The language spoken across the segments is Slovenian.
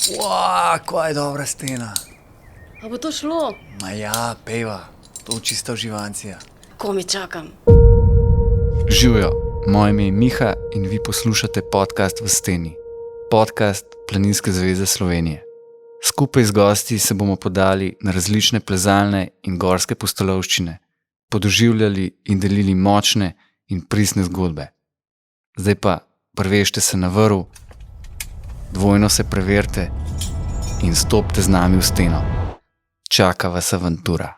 Kaj je dobra stena. A bo to šlo? Ma ja, peva, to čista uživancija. Ko mi čakam. Živjo, moje ime je Miha in vi poslušate podcast V steni. Podcast Planinske zveze Slovenije. Skupaj z gosti se bomo podali na različne plezalne in gorske pustolovščine, podoživljali in delili močne in pristne zgodbe. Zdaj pa prevežte se na vrv, dvojno se preverite in stopite z nami v steno. Čaka vas avantura.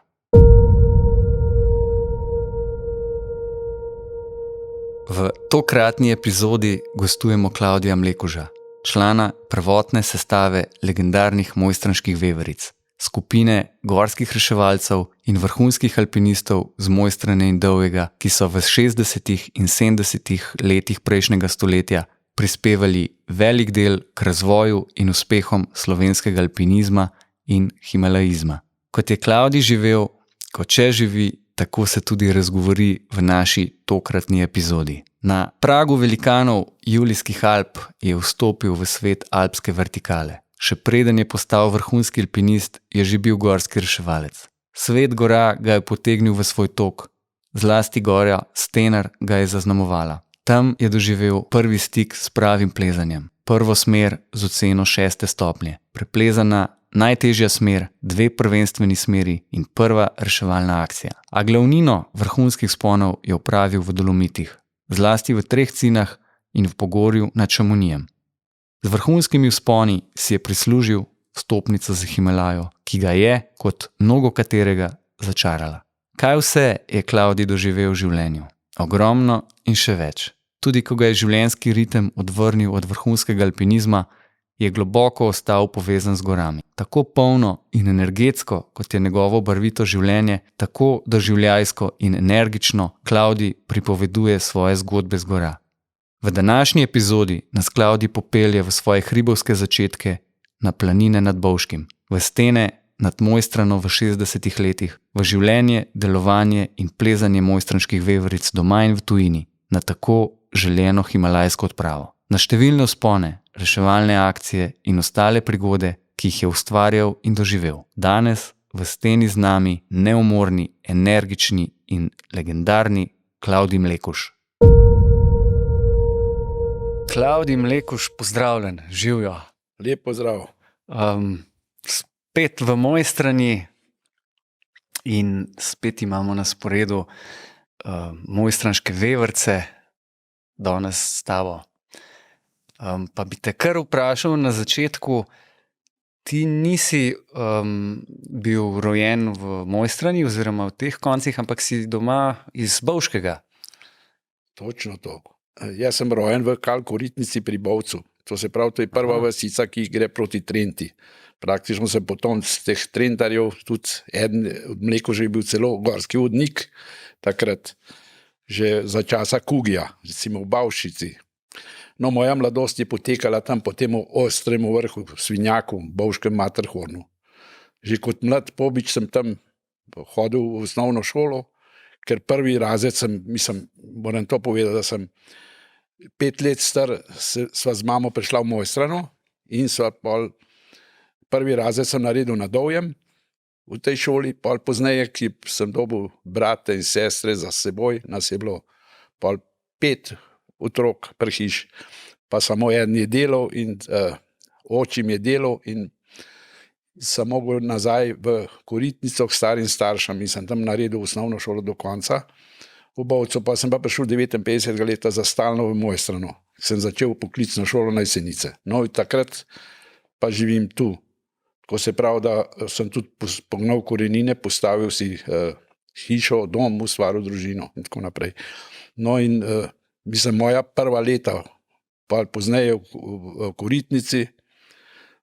V tokratni epizodi gostujemo Klavdija Mlekuža, člana prvotne sestave legendarnih mojstranških veveric, skupine gorskih reševalcev in vrhunskih alpinistov z Mojstrane in Dolgega, ki so v 60. in 70. letih prejšnjega stoletja prispevali velik del k razvoju in uspehom slovenskega alpinizma in himalaizma. Kot je Klavdij živel, kot še živi, tako se tudi razgovori v naši tokratni epizodi. Na pragu velikanov Julijskih Alp je vstopil v svet alpske vertikale. Še preden je postal vrhunski alpinist, je že bil gorski reševalec. Svet gora ga je potegnil v svoj tok, zlasti gora Stenar ga je zaznamovala. Tam je doživel prvi stik s pravim plezanjem. Prvo smer z oceno 6. stopnje. Preplezana najtežja smer, 2 prvenstveni smeri in prva reševalna akcija. A glavnino vrhunskih vzponov je opravil v Dolomitih, zlasti v 3 cinah in v Pogorju nad Čamonjijem. Z vrhunskimi vzponi si je prislužil vstopnico za Himalajo, ki ga je, kot mnogo katerega, začarala. Kaj vse je Klavdij doživel v življenju? Ogromno in še več. Tudi ko ga je življenjski ritem odvrnil od vrhunskega alpinizma, je globoko ostal povezan z gorami. Tako polno in energetsko, kot je njegovo barvito življenje, tako doživljajsko in energično Klavdij pripoveduje svoje zgodbe z gora. V današnji epizodi nas Klavdij popelje v svoje hribovske začetke na planine nad Bovškim, v stene nad Mojstrano v 60. letih, v življenje, delovanje in plezanje mojstranških veveric doma in v tujini, na tako želeno himalajsko odpravo. Na številne vzpone, reševalne akcije in ostale prigode, ki jih je ustvarjal in doživel. Danes v steni z nami neumorni, energični in legendarni Klavdij Mlekuž. Klavdij Mlekuž, pozdravljen, živjo. Lep pozdrav. Spet v Mojstrani in spet imamo na sporedu mojstranške veverice, danes s tabo. Pa bi te kar vprašal na začetku, ti nisi bil rojen v Mojstrani oziroma v teh koncih, ampak si doma iz Bovškega. Točno to. Jaz sem rojen v Kalkoritnici pri Bovcu. To se pravi, to je prva vasica, ki gre proti Trenti. Praktično sem potom z teh Trentarjev, tudi eden od Mlekuža je bil celo gorski vodnik, takrat že za časa Kugija, recimo v Bavšici. No, moja mladost je potekala tam po tem ostremu vrhu, Svinjaku, Bovškem Materhornu. Že kot mlad pobič sem tam hodil v osnovno šolo, ker prvi razred moram to povedati, da sem 5 let star, sva z mamo prišla v Mojstrano in sva prvi razred sem naredil na Dovjem v tej šoli, pol pozneje, ki sem dobil brate in sestre za seboj, nas je bilo pol 5 otrok pri hiši, pa samo eden je delal in očim je delal in sem mogel nazaj v Koritnico k starim staršem in sem tam naredil osnovno šolo do konca. V Bovcu pa sem prišel 59. leta za stalno v Mojstrano. Sem začel poklicno šolo na Jesenice. No, in takrat pa živim tu. Ko se pravi, da sem tudi pognal korenine, postavil si hišo, dom, ustvaril družino in tako naprej. No in moja prva leta, pa pozneje v Koritnici,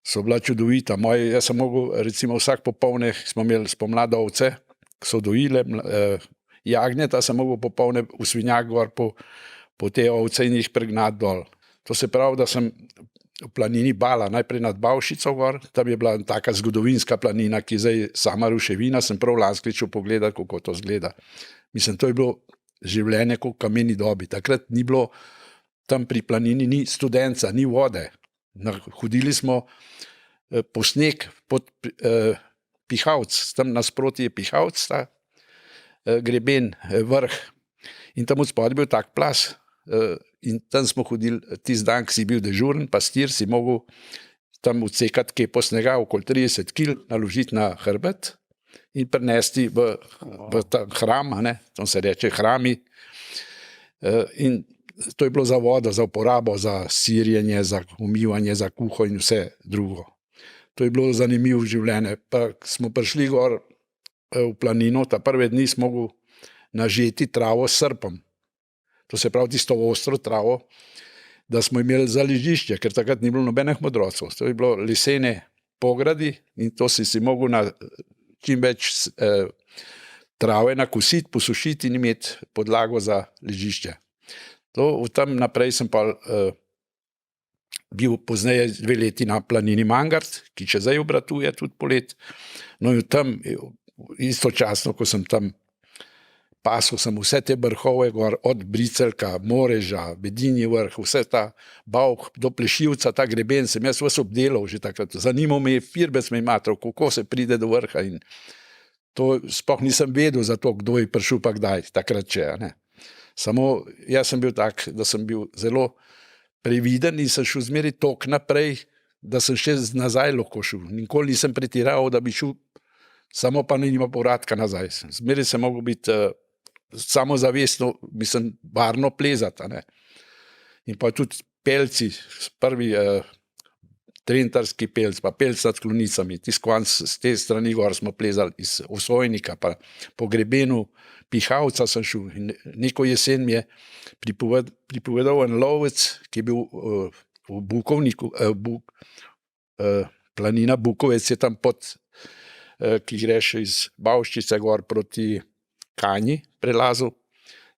so bila čudovita. Jaz sem mogel, recimo vsak popoldne, smo imeli spomladi ovce, so dojile, jagnjeta sem mogel popoldne v Svinjak gor po te ovce in jih pregnati dol. To se pravi, da sem v planini Bala, najprej nad Bavšico gor, tam je bila taka zgodovinska planina, ki je zdaj sama ruševina, sem prav lanskričil pogledati, kako to zgleda. To je bilo življenje kot v kameni dobi. Takrat ni bilo, tam pri planini ni studenca, ni vode. Hodili smo posnek pod Pihavc, tam nasproti je Pihavc, ta greben, vrh. In tam od spodaj bil tak plas in tam smo hodili tisti dan, ki si bil dežuren, pastir, si mogel tam odsekati kepo snega, okoli 30 kil, naložiti na hrbet in prinesti v ta hram, tam se reče hrami. In to je bilo za vodo, za uporabo, za sirjenje, za umivanje, za kuho in vse drugo. To je bilo zanimivo življenje. Pa smo prišli gor v planino, ta prve dni smo mogli nažeti travo s srpom. To se pravi tisto ostro travo, da smo imeli za ležišče, ker takrat ni bilo nobenih modrocov. To je bilo lesene pogradi in to si mogel na čim več trave nakositi, posušiti in imeti podlago za ležišče. Od tam naprej sem pa bil pozneje 2 leti na planini Mangart, ki še zdaj obratuje tudi polet. No in tam istočasno, ko sem tam pasel, sem vse te vrhove gor, od Bricelka, Moreža, Bedinji vrh, vse ta Bauh do Plešivca, ta greben sem jaz vas obdelal že takrat. Zanimal me je Firbec me imatral, kako se pride do vrha in to sploh nisem vedel za to, kdo je prišel pa kdaj, takrat če, Samo jaz sem bil tak, da sem bil zelo previden in sem šel zmeri tok naprej, da sem še nazaj lahko šel. Nikoli nisem pretiraval, da bi šel, samo pa nima povratka nazaj. Zmeri sem mogel biti samozavestno, mislim, varno plezati. In pa tudi pelci, prvi trentarski pelc, pa pelc nad Klonicami, z te strani gor smo plezali iz Osojnika, pa po grebenu Pihavca sem šel in neko jesen mi je pripovedal en lovec, ki je bil v Bukovniku, planina Bukovec je tam pod, ki greš iz Bavščice gor proti Kanji prelazil,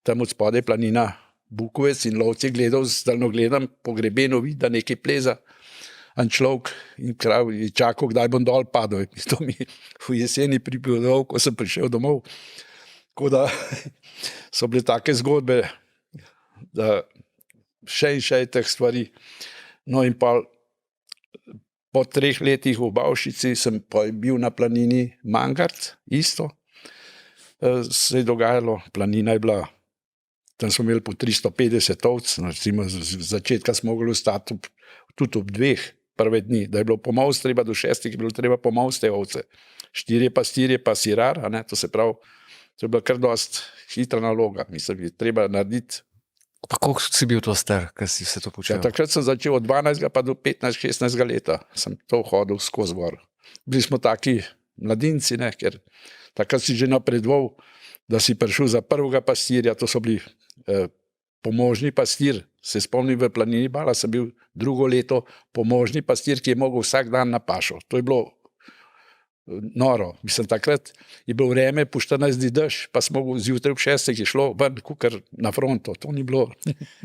tam od spodaj planina Bukovec in lovci gledal z daljnogledom po grebenu, vidi, da nekaj pleza en človek in krav je čakal, kdaj bom dol padel. To mi v jeseni pripovedal, ko sem prišel domov. Tako da so bile take zgodbe, da še in še teh stvari. No in pa po 3 letih v Bavščici sem pa bil na planini Mangart, isto. Se je dogajalo, planina je bila, tam smo imeli po 350 ovc, recimo z začetka smo mogli ostati tudi ob 2 prve dni, da je bilo pomolst treba do 6, je bilo treba pomolst te ovce. 4 pastirje pa sirar, to se pravi, to je bila kar dost hitra naloga, mislim, je treba narediti. Pa koliko si bil to star, ko si se to počel? Takrat sem začel od 12 pa do 15-16 leta, sem to hodil skozi gor. Bili smo taki mladinci, ker takrat si že napredoval, da si prišel za prvega pastirja, to so bili pomožni pastir, se spomnim v planini Bala, sem bil 2. leto pomožni pastir, ki je mogel vsak dan na pašo. To je bilo noro. Mislim, takrat je bilo vreme po 14 dni dež, pa smo zjutraj ob 6 je šlo ven, kukar na fronto. To ni bilo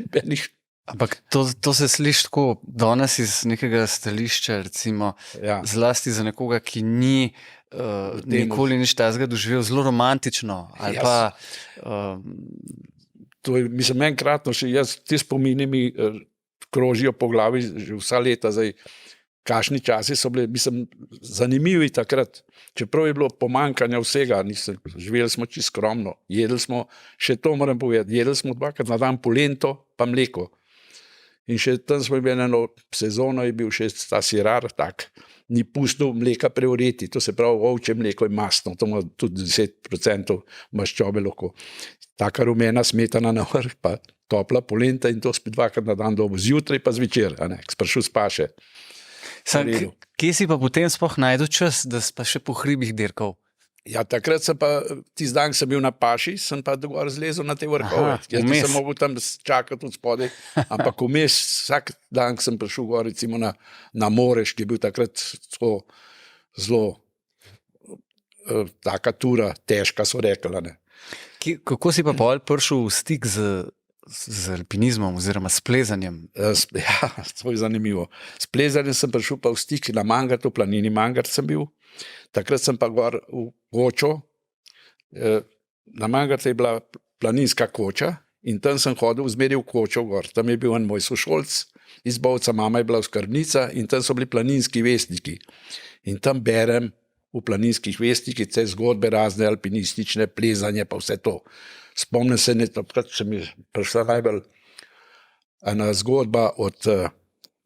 benih. Ampak to se sliši tako danes iz nekega stališča, recimo, zlasti za nekoga, ki ni nikoli nič takega doživel, zelo romantično. Ali pa to je, mislim, enkratno še jaz, ti spomini mi krožijo po glavi že vsa leta, zdaj, kakšni časi so bili, mislim, zanimivi takrat, čeprav je bilo pomankanja vsega, živeli smo čisto skromno, jedli smo, še to moram povedati, jedli smo 2-krat na dan polento pa mleko. In še tam smo imeli eno sezono, je bil še ta sirar, tak, ni pustil mleka preoreti, to se pravi, ovče mleko je mastno, to ima tudi 10% maščobe lahko. Taka rumena smetana na vrh, pa topla polenta in to spet 2-krat na dan dobo, zjutraj pa zvečer, sprašil spaše. Kje si pa potem sploh najdel čas, da si pa še po hribih dirkal? Ja, takrat sem pa, tisti dan sem bil na paši, sem pa dogor zlezel na te vrhove. Jaz nisem mogel tam čakati od spodaj, ampak vmes vsak dan sem prišel gor, recimo na Morež, ki je bil takrat zelo taka tura, težka so rekla. Kako si pa prišel v stik z alpinizmom oziroma s plezanjem? Ja, to je zanimivo. S plezanjem sem prišel pa v stik na Mangartu, planini Mangart sem bil. Takrat sem pa gor v kočo, na Mangartu je bila planinska koča in tam sem hodil zmeri v kočo gor. Tam je bil en moj sošolc, iz Bovca, mama je bila skrbnica in tam so bili planinski vestniki. In tam berem v planinskih vestnikih te zgodbe razne alpinistične, plezanje pa vse to. Spomnim se, takrat se mi prišla najbolj ena zgodba od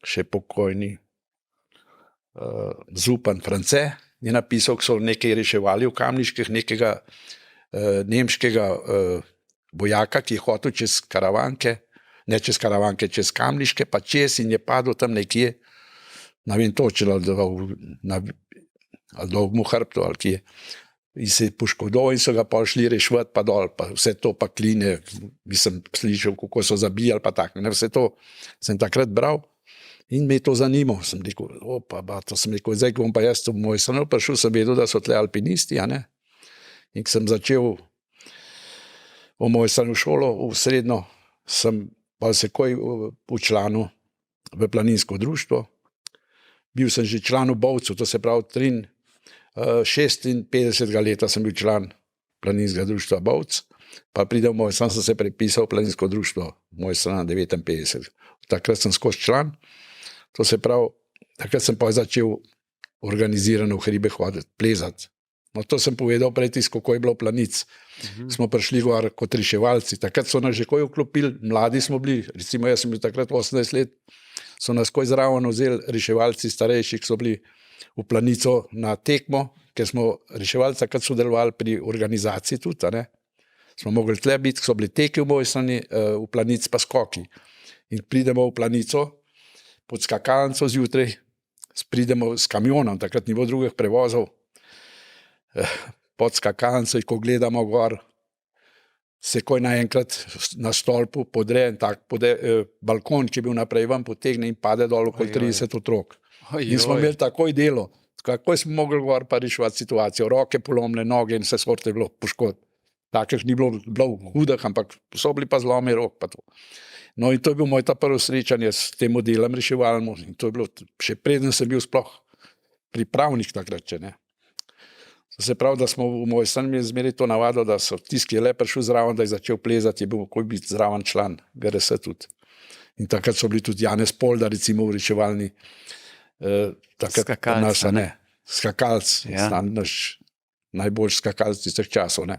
še pokojni župan France, je napisal, ko so nekaj reševali v Kamniških, nekega nemškega vojaka, ki je hotel čez Karavanke, ne čez Karavanke, čez Kamniške, pa čez in je padel tam nekje, ne vem točno, ali dolgmu hrbtu, ali kje. In se je poškodoval in so ga pa šli reševati pa dol, pa vse to pa kline, sem slišal, kako so zabijali pa tako. Vse to sem takrat bral in me je to zanimalo. Sem rekel, to sem rekel, zdaj, ko bom pa jaz v Mojstranu prišel, sem vedel, da so tle alpinisti, a ne? In ko sem začel v Mojstranu šolo, v srednjo, sem pa se takoj včlanil v planinsko društvo. Bil sem že član v Bovcu, to se pravi 56 leta sem bil član planinskega društva Bovc, pa pride v Mojstran, sem se prepisal v planinsko društvo Mojstrana 59. Takrat sem skozi član, to se pravi, takrat sem pa začel organizirano v hribe hoditi, plezati. No, to sem povedal prej tisto, kako je bilo planic. Smo prišli gor kot reševalci, takrat so nas že takoj vklopili, mladi smo bili, recimo jaz sem bil takrat 18 let, so nas takoj zraven vzeli reševalci starejši, ki so bili v planico na tekmo, ker smo reševalci takrat sodelovali pri organizaciji tudi, ne. Smo mogli tle biti, so bili teki v Mojstrani, v planic pa skoki. In pridemo v planico, pod skakalnico zjutraj, pridemo s kamionom, takrat ni bilo drugih prevozov, pod skakalnico in ko gledamo gor, se koj naenkrat na stolpu podre en tak balkon, ki je bil naprej ven, potegne in pade dol okoli 30 otrok. In smo imeli takoj delo, takoj smo mogli gor pa reševati situacijo, roke polomne, noge in vse sorte je bilo poškodb. Takih ni bilo hudih, ampak so bili pa zlomi rok pa to. No in to je bil moj ta prvo srečanje s tem modelom reševalnim in to je bilo, še preden sem bil sploh pripravnik takrat, če ne. Se pravi, da smo v Mojstranu imeli zmeraj to navado, da so tisti, ki je le prišel zraven, da je začel plezati, je bil takoj biti zraven član GRS tudi. In takrat so bili tudi Janez Polda, recimo v reševalni, takrat naš, ne, skakalc, naš najboljši skakalc tistih časov, ne,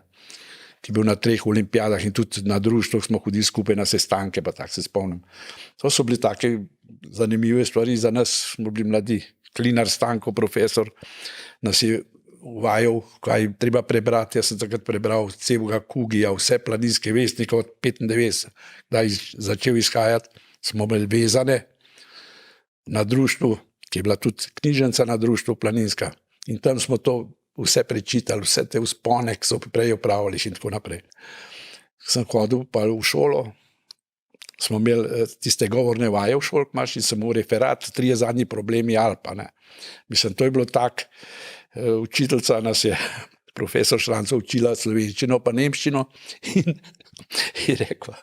ki je bil na 3 olimpijadah in tudi na društvu smo hodili skupaj na sestanke, pa tako se spomnim. To so bili take zanimive stvari za nas, smo bili mladi. Klinar Stanko, profesor, nas je uvajal, kaj treba prebrati. Jaz sem takrat prebral celega Kugija, vse planinske vestnike od 95, da je začel izhajati. Smo imeli vezane na društvu, ki je bila tudi knjižnica na društvu planinska. In tam smo to vse prečitali, vse te vzpone, ki so prej opravili in tako naprej. Sem hodil pa v šolo, smo imeli tiste govorne vaje v šoli, in sem v referat 3 zadnji problemi Alpa. Ne. Mislim, to je bilo tak, učiteljica nas je, profesor Šranco, učila slovenščino pa nemščino in je rekla,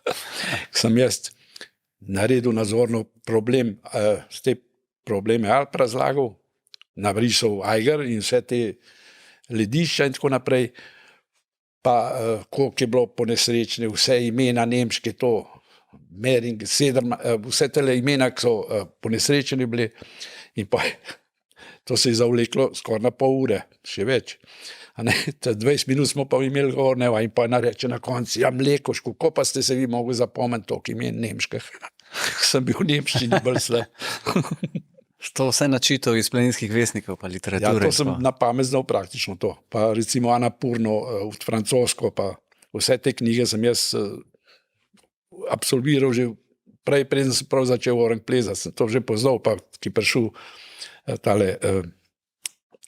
sem jaz naredil nazorno problem, s te probleme Alp razlagal, nabrisal Eiger in vse te ledišča in tako naprej, pa koliko je bilo ponesrečne, vse imena nemške, to Mering, vse tele imena, ki so ponesrečeni bili in pa to se je zavleklo skoraj na pol ure, še več. 20 minut smo pa imeli govorneva in pa nareče na konci, ja Mlekoš, kako pa ste se vi mogli zapomniti toliko imen nemških? Sem bil v nemščini bolj slab. To vse načital iz planinskih vestnikov pa literature. Ja, to sem na pamet znal praktično to. Pa recimo Annapurno, francosko, pa vse te knjige sem jaz absolviral že prej, preden sem prav začel orang plezati. Sem to že poznal, pa ki prišel tale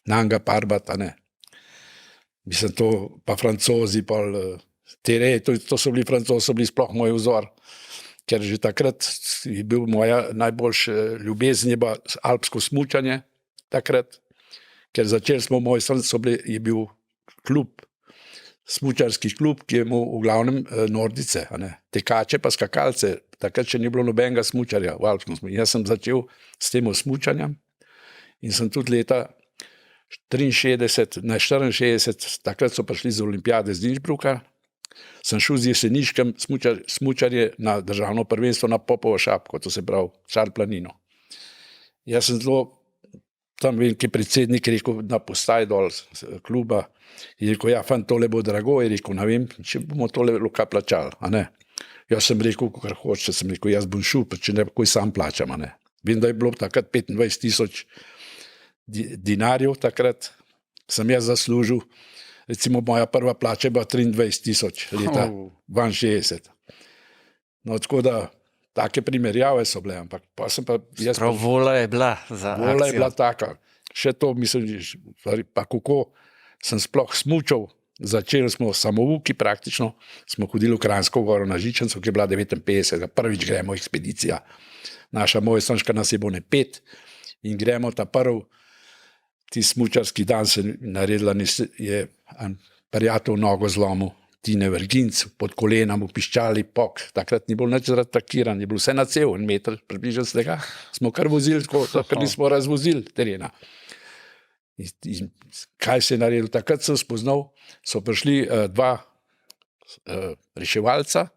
Nanga Parbat, ne. Mislim to, pa Francozi, pa Tere, to so bili Francozi, so bili sploh moj vzor. Ker že takrat je bil moja najboljša ljubezen je bila alpsko smučanje takrat, ker začeli smo v Mojstranu, je bil klub, smučarski klub, ki je imel v glavnem nordice, tekače pa skakalce, takrat še ni bilo nobenega smučarja v alpskem smučanju. Jaz sem začel s tem smučanjem in sem tudi leta 64, takrat so prišli z olimpijade z Innsbrucka sem šel z Jeseniškem smučarje na državno prvenstvo na Popovo šapko, to se pravi Čar planino. Jaz sem zelo, tam vem, ki je predsednik rekel na postaji dol kluba, je rekel, ja, fant, tole bo drago, je rekel, ne vem, če bomo tole loka plačali, a ne. Jaz sem rekel, kar hoče, sem rekel, jaz bom šel, pa če ne, takoj sam plačam, a ne. Vem, da je bilo takrat 25 000 dinarjev takrat, sem jaz zaslužil, recimo moja prva plača je bila 23 000 leta 62. No, tako da, take primerjave so bile, ampak pa sem pa... Prav vola je bila za akcijo. Vola je bila taka. Še to, mislim, pa kako sem sploh smučal, začeli smo samouki praktično, smo hodili v Kranjsko goro na Žičanco, ki je bila 59. Prvič gremo ekspedicija. Naša mojstranška nas je bilo ne 5 in gremo ta prvi, ti smučarski dan se naredila, je prijatelj nogo zlomil, Tine Vrginc, pod kolenom v piščali pok, takrat ni bilo nič zratakiran, je bilo vse na cel, 1 meter približno snega, smo kar vozili, ker nismo razvozili terena. In kaj se je naredilo? Takrat sem spoznal, so prišli 2 reševalca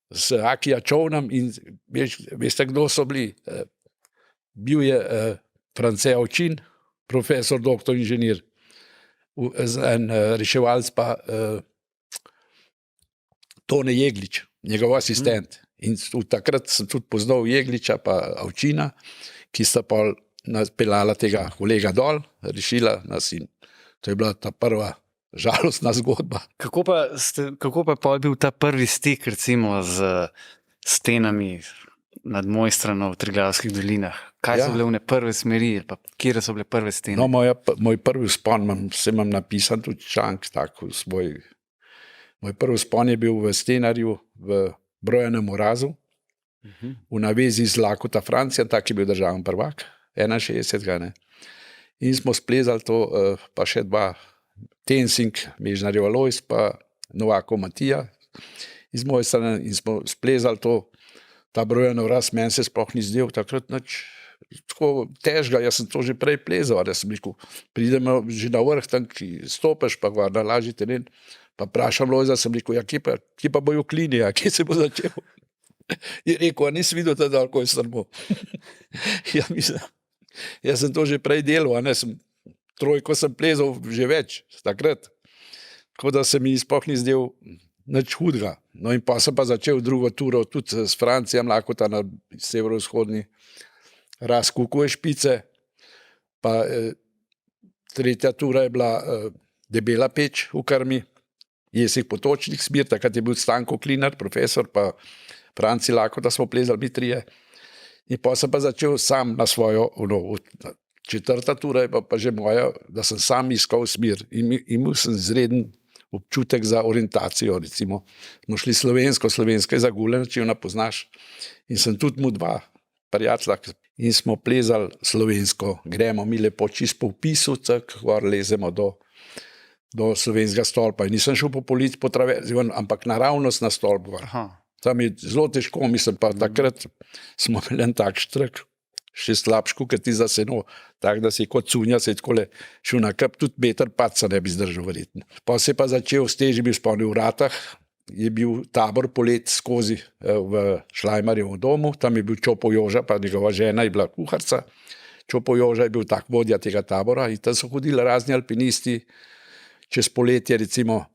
z Akija čovnom in veste, kdo so bili? Bil je France Avčin, profesor, doktor, inženir, en reševalc pa Tone Jeglič, njegov asistent. In takrat sem tudi poznal Jegliča pa Avčina, ki sta pa peljala tega kolega dol, rešila nas in to je bila ta prva žalostna zgodba. Kako pa je bil ta prvi stik recimo z stenami nad Mojstrano v Triglavskih dolinah? Kaj so bile one prve smeri, pa kje so bile prve stene? No, moj prvi vzpon, imam napisan tudi članek tako svoj. Moj prvi vzpon je bil v Stenarju v Brojanem Orazu, v navezi z Lakota Francija, tak je bil državni prvak, 61. Ne. In smo splezali to, pa še 2, Tensing, Mežnarjev Alojz, pa Novakov Matija iz Mojstrane in smo splezali to, ta Brojan Oraz, meni se sploh ni zdel takrat nič tako težga, jaz sem to že prej plezal, da sem rekel, pridemo že na vrh, tam ki stopiš, pa gor na lažji teren, pa vprašam Lojza, sem rekel, ja, kje pa bojo klini, ja, kje se bo začel? Je rekel, a nisi videl tada, ko je strmo. Ja, mislim, jaz sem to že prej delal, a ne, trojko sem plezal že več, takrat. Tako da se mi sploh ni zdel nič hudega. No in pa sem pa začel drugo turo, tudi s Francijem, Lakota na severovzhodni raz Kukove špice, pa tretja tura je bila Debela peč v Krmi, Jesek Potočnik smer, takrat je bil Stanko Klinar, profesor, pa Franci Lakota smo plezali mi 3. In pa sem pa začel sam na svojo, četrta tura je pa že moja, da sem sam iskal smer in imel sem izreden občutek za orientacijo, recimo. Smo šli slovensko je Zaguljen, če jo ne poznaš, in sem tudi mu 2 prijatelja in smo plezali slovensko, gremo mi lepo čist po vpisu, gor lezemo do slovenskega stolpa in nisem šel po traverzi, ampak naravnost na stolp gor. Tam je zelo težko, mislim pa takrat smo imeli en tak štrk, še slabško, ker ti za seno, tako da si kot cunja se je takole šel na krp, tudi meter paca ne bi zdržal verjetno. Pa se pa začel s težjimi vzponi v Ratah, je bil tabor polet skozi v Šlajmarjevem domu, tam je bil Čopo Joža, pa njegova žena je bila kuharca. Čopo Joža je bil tak vodja tega tabora in tam so hodili razni alpinisti čez poletje, recimo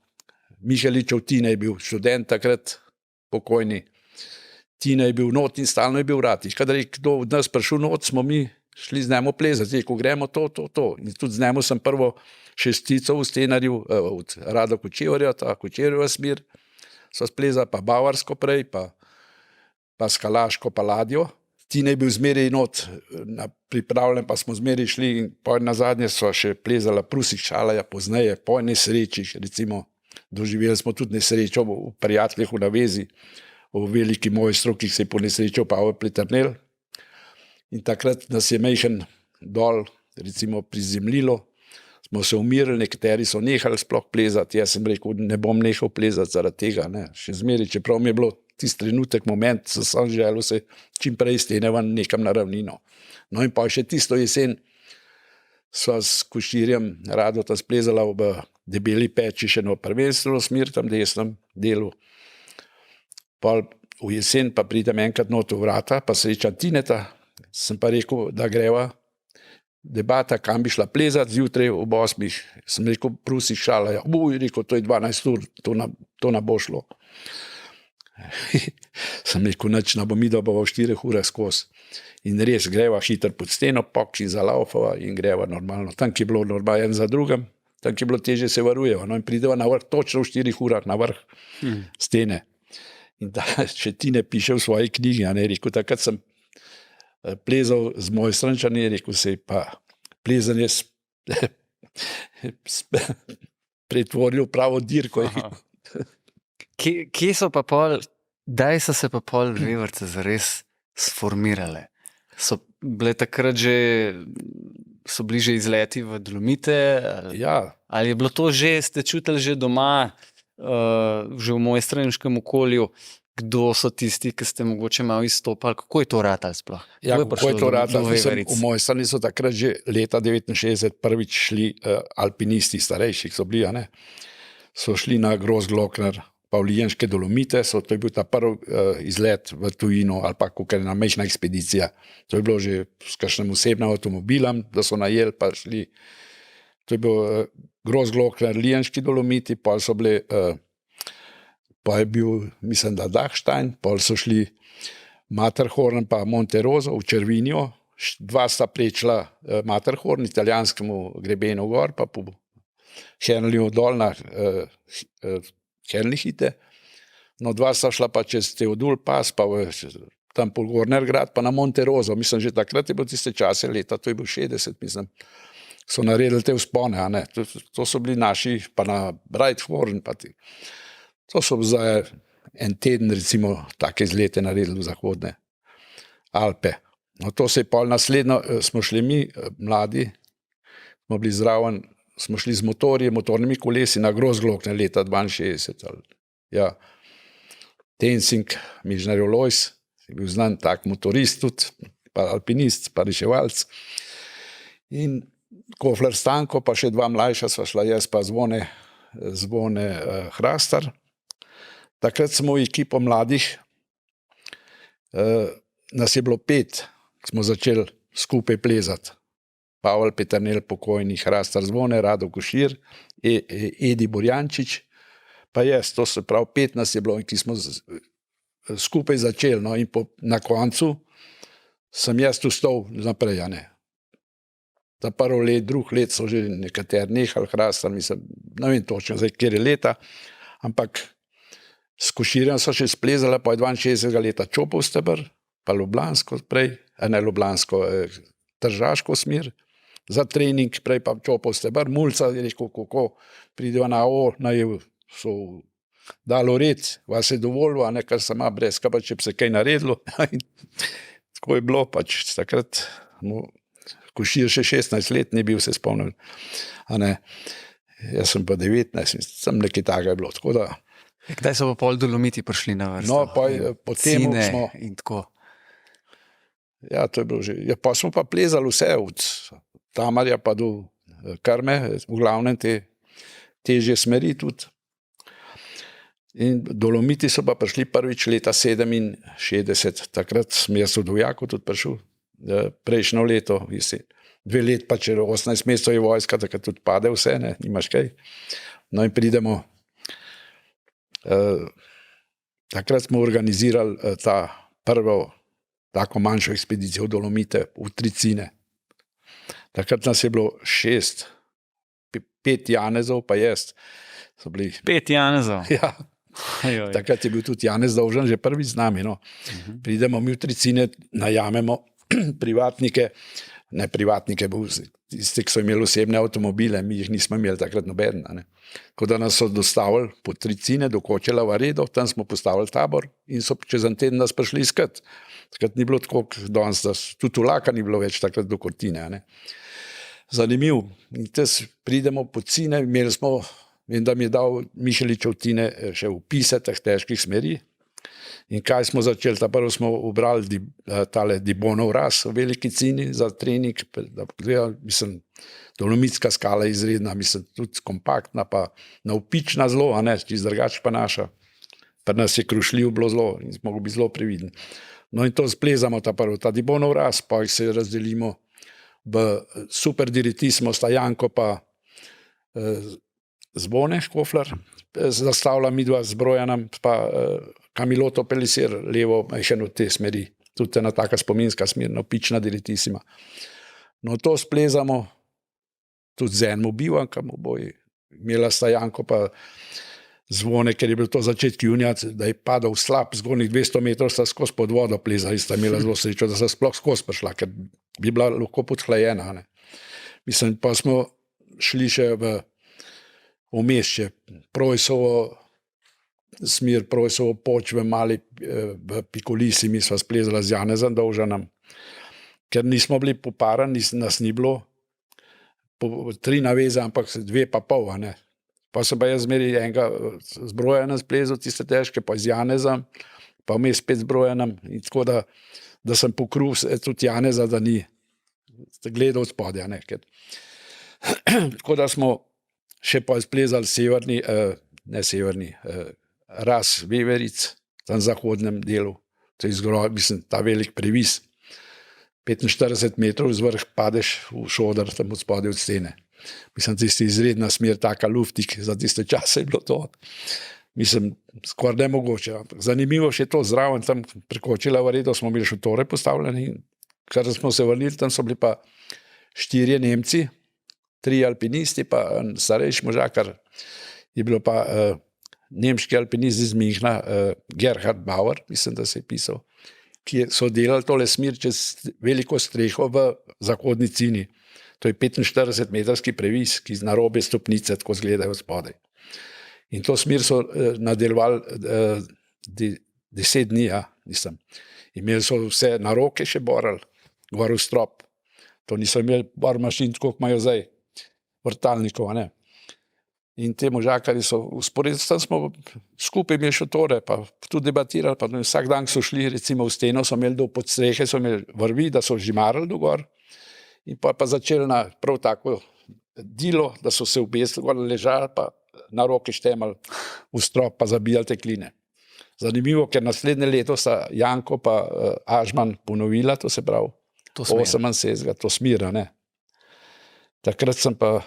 Mišeličev Tine je bil študent takrat, pokojni. Tine je bil not in stalno je bil v Ratih. Kadar je kdo od nas prišel not, smo mi šli z njemu plezati, ko gremo to. In tudi z njemu sem prvo šestico v Stenarju, od Rada Kočevarja, ta Kočevarjeva smer, so splezali pa Bavarsko prej, pa Skalaško, pa ladjo. Tine je bil zmeraj not pripravljen, pa smo zmeraj šli in na zadnje so še plezala Prusik Šalaja, pozneje, po nesrečih, recimo, doživeli smo tudi nesrečo v prijateljih v navezi, v veliki mojstru, ki se je po nesrečo Pavel Pleternel. In takrat nas je mejhen dol, recimo prizemljilo, smo se umirili, nekateri so nehali sploh plezati, jaz sem rekel, ne bom nehal plezati zaradi tega, ne. Še zmeraj, čeprav mi je bilo tisti trenutek, moment, sem želel se čim prej stene ven nekam na ravnino. No in pa še tisto jesen sva s Koširjem Radota splezala v debeli peči še eno prvenstveno smer, tam desnem delu. Pol v jesen pa pridem enkrat not v vrata, pa srečam Tineta, sem pa rekel, da greva debata, kam bi šla plezat zjutraj ob 8. Sem rekel, prusi šala, ja, rekel, to je 12 ur, to ne bo šlo. Sem rekel, nič, ne bo mi dobava v 4 urah skozi. In res, greva hitro pod steno, pokči zalaufava in greva normalno. Tam, ki je bilo normalno en za drugim, tam, ki je bilo teže, se varujeva. No, in prideva na vrh, točno v 4 urah na vrh stene. In da, če Tine piše v svoji knjigi, rekel, takrat sem plezal z Mojstrančani, rekel se je pa plezanje pretvoril pravo dirko. Kje so pa kdaj so se pa pol vevrce zares sformirale? So bili takrat so bili že izleti v Dolomite? Ja. Ali je bilo to ste čutili že doma, že v mojstraniškem okolju, kdo so tisti, ki ste mogoče malo izstopali? Kako je to ratalo sploh? Ja, kako je to ratalo? V Mojstrani so takrat že leta 1969 prvič šli alpinisti, starejših so bili, so šli na Großglockner, Pavlijenške Dolomite, to je bil ta prvi izlet v tujino ali pa kakšna namečna ekspedicija. To je bilo že s kakšnim osebnim avtomobilom, da so najeli pa šli. To je bil Großglockner, Lijenški Dolomiti, pa so bili pa je bil, mislim, da Dachstein, pol so šli Matterhorn pa Monteroso v Červinjo, 2 sta prečila Matterhorn, italijanskemu grebenu gor, pa po Hernliju dol na Hernlihite, no 2 sta šla pa čez Teodul pas, pa tam po Gornergrad, pa na Monteroso, mislim, že takrat je bilo tiste čase leta, to je bil 60, mislim, so naredili te vzpone, to so bili naši, pa na Breithorn, pa ti. To so za en teden, recimo, take izlete naredili v zahodne Alpe. No, to se je pol naslednjo, smo šli mi, mladi, smo bili zraven, smo šli z motornimi kolesi na Großglockner leta 62. Ja. Tenzing, Mižnarjo Lojs, je bil znan tak motorist tudi, pa alpinist, pa reševalc. In Kofler Stanko, pa še 2 mlajša sva šla, jaz pa Zvone Hrastar. Takrat smo v ekipo mladih, nas je bilo 5, smo začeli skupaj plezati. Pavel Peternel, pokojni, Hrastar Zvone, Rado Košir, Edi Borjančič, pa jaz, to se pravi 5 nas je bilo, ki smo skupaj začeli. No, in na koncu sem jaz vstal naprej. Ta prvo let, drug let so že nekateri nehali Hrastar, mislim, ne vem točno, zdaj, kjer je leta, ampak s Koširjem so še splezala, pa je 62. leta Čopov steber, pa Ljubljansko prej, Ljubljansko, Tržaško smer, za trening, prej pa Čopov steber, Mulca je rekel, kako prideva na so dalo red, vas je dovolj, kar sama brez, pa če bi se kaj naredilo. Tako je bilo, pač takrat, Košir še 16 let ni bil, se spomnim. Jaz sem pa 19, sem nekaj takega je bilo, tako da. Kdaj so pa pol Dolomiti prišli na vrsto? No, pa potem smo. In tako. Ja, to je bilo že. Ja, pa smo pa plezali vse, od Tamarja pa do Krme, v glavnem te težje smeri tudi. In Dolomiti so pa prišli prvič leta 67, takrat sem jaz od vojakov tudi prišel, prejšnjo leto, 2 let pa če 18 mesecev je vojska, takrat tudi pade vse, nimaš kaj. No in pridemo, takrat smo organizirali ta prvo tako manjšo ekspedicijo v Dolomite, v Tricine. Takrat nas je bilo 6, 5 Janezov, pa jaz. 5 Janezov? Ja. Takrat je bil tudi Janez Dovžan že prvi z nami. No. Pridemo mi v Tricine, najamemo privatnike, ne privatnike, tiste, ki so imeli osebne avtomobile, mi jih nismo imeli takrat nobeden. Tako da nas so dostavili po Tricine do Kočela Varedo, tam smo postavili tabor in so čez en teden nas prišli iskat. Takrat ni bilo tako, danes, tudi vlaka ni bilo več takrat do Kortine. Zanimiv. In tes pridemo po Cine, imeli smo, vem, da mi je dal Mišeličev Tine še opise teh težkih smeri In kaj smo začeli? Prvo smo ubrali tale Dibonov ras v veliki cini za trening, mislim, dolomitska skala je izredna, mislim, tudi kompaktna, pa navpična zelo, a ne, čisto drugače pa naša. Pri nas je krušljiv bilo zelo in smo mogli biti zelo previdni. No in to splezamo ta Dibonov ras, pa jih se razdelimo v super diritismo, sta Janko pa Zvone Škofler, zastavlja midva z Brojanom, pa Kamiloto Pelisir, levo, še od te smeri, tudi ena taka spominska smer, navpična diritisima. No to splezamo tudi z enim bivankam oboji. Imela sta Janko pa Zvone, ker je bil to začetek junija, da je padal slab, zgornjih 200 metrov sta skozi pod vodo plezali, sta imela zelo srečo, da sta sploh skozi prišla, ker bi bila lahko podhlajena. Ne. Mislim, pa smo šli še v omešče, Projsovo smer, Projsovo poč v mali, v Pikolisi, mi sva splezala z Janezom Dovžanom, ker nismo bili poparani, nas ni bilo, 3 naveze, ampak 2 pa pol, ne. Pa sem pa jaz zmeri enega z Brojanom splezal, tiste težke, pa z Janezom, pa vmes spet z Brojanom, in tako da sem pokril tudi Janeza, da ni gledal spodja, ne, ker tako da smo še pa splezali severni, ras veveric, tam zahodnem delu, to je mislim, ta velik previs, 45 metrov z vrh padeš v šodr, tam od spodaj od stene. Mislim, tisti izredna smer, taka luftik, za tiste čase je bilo to, mislim, skoraj nemogoče. Zanimivo še to, zraven tam prekočila varedo, smo imeli šotore postavljeni, kar smo se vrnili, tam so bili pa 4 Nemci, 3 alpinisti, pa starejši možakar, je bilo pa nemški alpinist iz Minhna, Gerhard Bauer, mislim, da se je pisal, ki so delali tole smer čez veliko streho v zahodni cini. To je 45-metrski previs, ki na robe stopnice tako zgledajo spodaj. In to smer so nadaljevali 10 dni, ja, mislim. Imeli so vse na roke še borali, gor v strop. To niso imeli bor mašin, tako kot imajo zdaj, vrtalnikov, ne. In te možakari so, usporedno tam smo skupaj imeli šotore, pa tudi debatirali, pa vsak dan so šli, recimo v steno, so imeli do podstrehe, so imeli vrvi, da so žimarali do gor, in pa začeli na prav tako dilo, da so se obesili, gor ležali, pa na roke štemali v strop, pa zabijali tekline. Zanimivo, ker naslednje leto sta Janko pa Ažman ponovila, to se pravi, 78. to smira, ne. Takrat sem pa,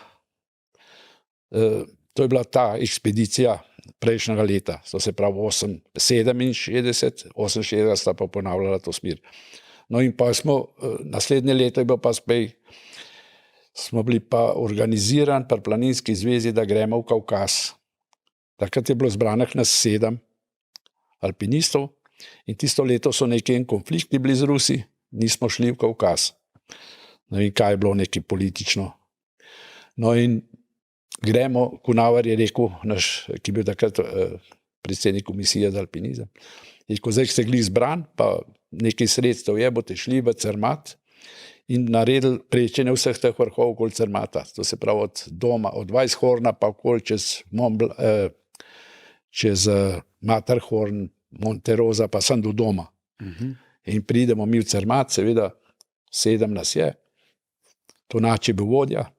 to je bila ta ekspedicija prejšnjega leta, to se pravi 67, 68 sta pa ponavljala to smer. No in pa smo, naslednje leto je bilo pa spet, smo bili pa organizirani pri Planinski zvezi, da gremo v Kavkaz. Takrat je bilo zbranih nas 7 alpinistov in tisto leto so nekaj konflikti bili z Rusi, nismo šli v Kavkaz. No in kaj je bilo nekaj politično. No in gremo, Kunaver je rekel, naš, ki je bil takrat predsednik komisije za alpinizem, je ko zdaj ste bili zbran, pa nekaj sredstev je, boste šli v Cermat in naredili prečenje vseh teh vrhov okoli Cermata. To se pravi od doma, od Weisshorna pa okoli čez Matterhorn, Monterosa, pa sem do doma. In pridemo mi v Cermat, seveda 7 nas je, Tonač je bil vodja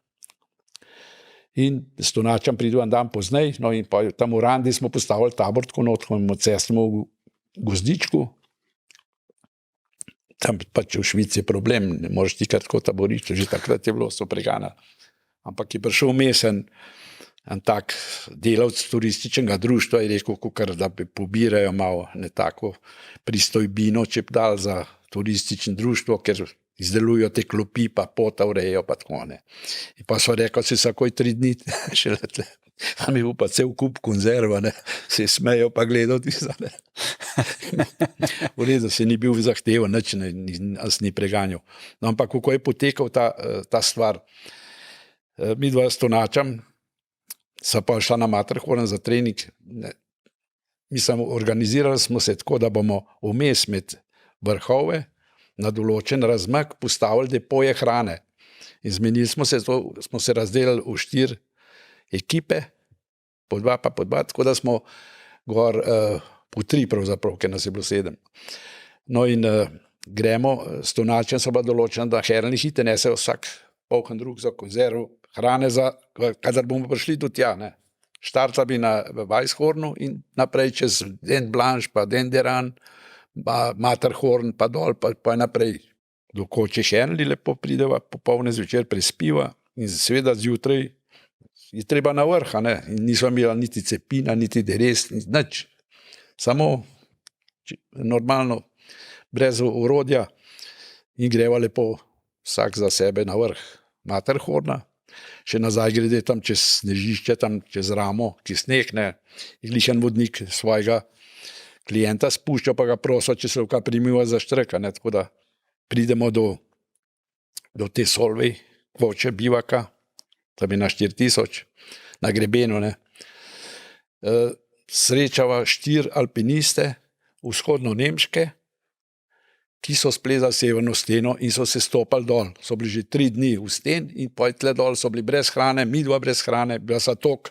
in s Tonačem pridem dan poznej, no in pa tam v Randi smo postavili tabor, tako notko cestimo v Gozdičku. Tam pač v Švici je problem, ne moreš ti kar tako taborišče, že takrat je bilo so pregana. Ampak je prišel vmes en tak delavc turističnega društva in rekel, kukar, da bi pobirajo malo ne tako pristojbino, če bi dal za turistično društvo, ker izdelujo te klopi, pa pota urejo, pa tako ne. In pa so rekel, se vsakoj 3 dni še lete. A mi bo pa cel kup konzerva, ne, se je smejal pa gledal tisa, ne. V redu, se ni bil zahteven, nič nas ni preganjal. No, ampak kako je potekal ta stvar, mi dva s Tonačem sva pa šla na Matterhorn za trening, mislim, organizirali smo se tako, da bomo vmes med vrhove na določen razmak postavili depoje hrane. In zmenili smo se razdelili v 4 ekipe, po 2 pa po 2, tako da smo gor v 3 pravzaprav, ker nas je bilo 7. No in gremo, s Tonačem so bila določena, da heralni hite nesejo vsak poln drug za konzerv, hrane za, kadar bomo prišli do tja, ne. Štartla bi na Weisshornu in naprej čez Den Blanche, pa Denderan, pa Matterhorn, pa dol, pa naprej. Do Koče Henli lepo prideva, popolne zvečer prespiva in seveda zjutraj je treba na vrh, ne, in nismo imeli niti cepina, niti deres, nič. Samo normalno, brez orodja in greva lepo vsak za sebe na vrh Matterhorna. Še nazaj grede tam čez snežišče, tam čez ramo, ki sneg, ne, in glišen vodnik svojega klienta spušča, pa ga prosil, če se lahko primiva za štrka, ne, tako da pridemo do te Solvej, Koče, bivaka, tam je na 4000, na grebenu, ne. Srečava 4 alpiniste, vzhodno-nemške, ki so splezali severno steno in so se stopali dol. So bili že 3 dni v sten in potem dol so bili brez hrane, midva brez hrane, bila sta tok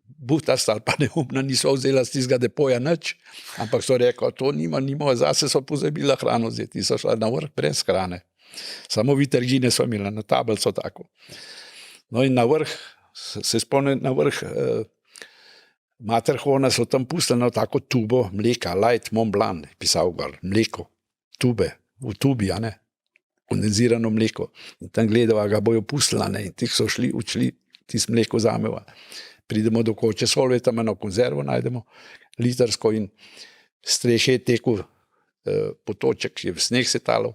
butasta ali pa neumna, niso vzela z tistega depoja nič, ampak so rekli, to nima, zase so pozabila hrano vzeti in so šla na vrh brez hrane. Samo vitrgine so imela na tablico tako. No in na vrh, se spomnim, na vrh Matterhorna so tam pustili na tako tubo mleka, Light Mont Blanc, pisal gor, mleko, tube, v tubi, a ne, kondenzirano mleko. In tam gledava, ga bojo pustila, ne, in tih so odšli, tisto mleko zameva. Pridemo do Koče Solve, tam eno konzervo najdemo, litrsko in strehe je tekel potoček, je v sneg se talo,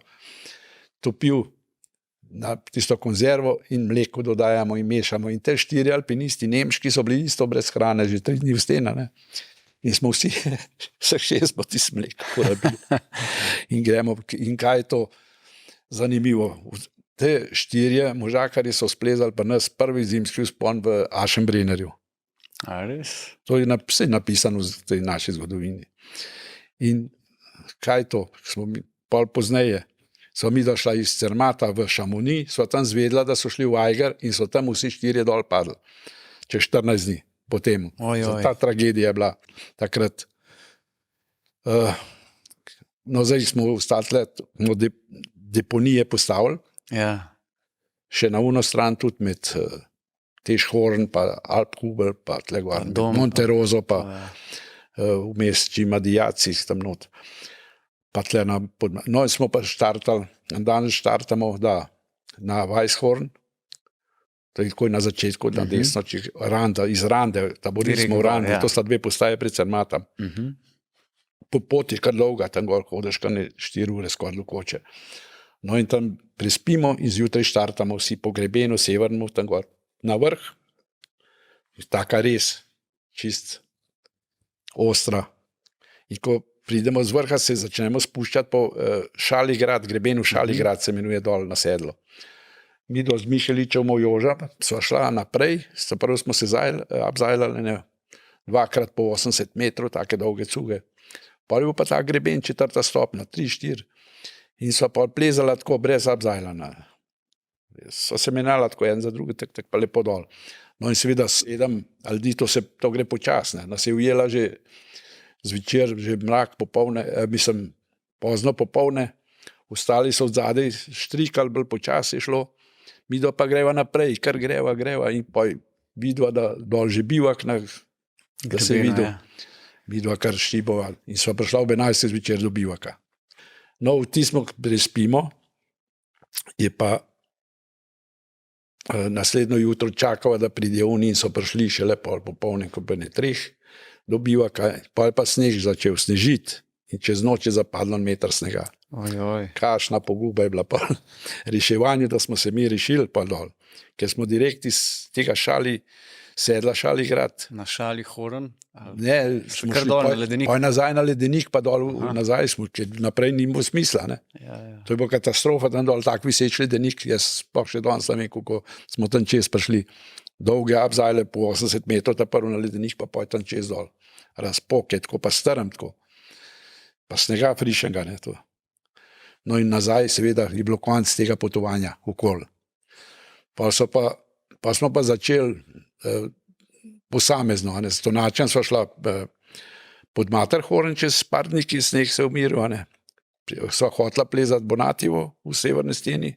topil na tisto konzervo in mleko dodajamo in mešamo. In te 4 alpinisti nemški so bili isto brez hrane, že 3 dni v stena, ne. In smo vsi, vseh 6 po tisto mleko porabili. In gremo, in kaj je to zanimivo. Te 4 možakarji so splezali pa nas prvi zimski vzpon v Aschenbrennerju. A res? To je vse napisano v tej naši zgodovini. In kaj je to? Smo mi, pol pozneje, so mi došla iz Cermata v Chamonix, so tam zvedla, da so šli v Eiger in so tam vsi 4 dol padli. Čez 14 dni potem. Ta tragedija je bila takrat. No, zdaj smo ostali, deponije postavili. Ja. Še na uno stran tudi med Teschhorn, pa Alphubel, pa tlegor, Monteroso, pa vmes Čimadijaci, tam not. Pa tle na no, in smo pa štartali, danes štartamo, da, na Weisshorn, tako na začetku, na desno, Randa, iz Rande, taboristi smo v Randi, to sta 2 postaje pred Cermatom. Po poti kar dolga, tam gor hodeš, kar 4 ure skoraj do Koče. No in tam prespimo in zjutraj štartamo vsi po grebenu, severnemu, tam gor na vrh. Taka res, čist ostra. In ko pridemo z vrha, se začnemo spuščati po Šaligrad, grebenu Šaligrad se imenuje dol na sedlo. Mi do z Mišeličev Joža sva šla naprej, prvo smo se abzajljali, 2x po 80 metrov, take dolge cuge. Pa je bil pa ta greben 4. stopnja, 3-4. In so pa plezala tako brez abzajljana. So se menjala tako en za drugi, tak pa lepo dol. No in seveda 7 ljudi, to gre počasne. Nas je ujela že zvečer, že mrak popolne, pozno popolne, ostali so odzadej štrikali, bolj počasi je šlo, mi pa greva naprej, kar greva in pa vidva, da dol že bivak, da se videl, vidva kar štibova in sva prišla ob 11. zvečer do bivaka. No, v tismo prespimo, je pa naslednjo jutro čakala, da pride oni in so prišli šele popolne, ko pa ne 3 do bivaka, pa je pa sneg začel snežiti in čez noč je zapadlo 1 meter snega. Kašna poguba je bila pa reševanje, da smo se mi rešili pa dol, ker smo direkt iz tega sedla Šaligrad. Na Šalihorn? Ne, smo šli pa nazaj na ledenik, pa dol nazaj smo, ker naprej ni bilo smisla. Ne? Ja. To je bila katastrofa, tam dol tak viseč ledenik, jaz pa še danes ne vem, kako smo tam čez prišli. Dolge abzajle po 80 metrov, ta prvo na ledenik, pa je tam čez dol. Razpoke, tako pa strm, tako. Pa snega frišenga, ne, to. No in nazaj, seveda, je bilo konc tega potovanja okoli. Pa smo pa začeli posamezno, s Tonačem sva šla pod Matterhorn čez par dni, ki sneg se umiril, a ne. Sva hotla plezati Bonativo v severni steni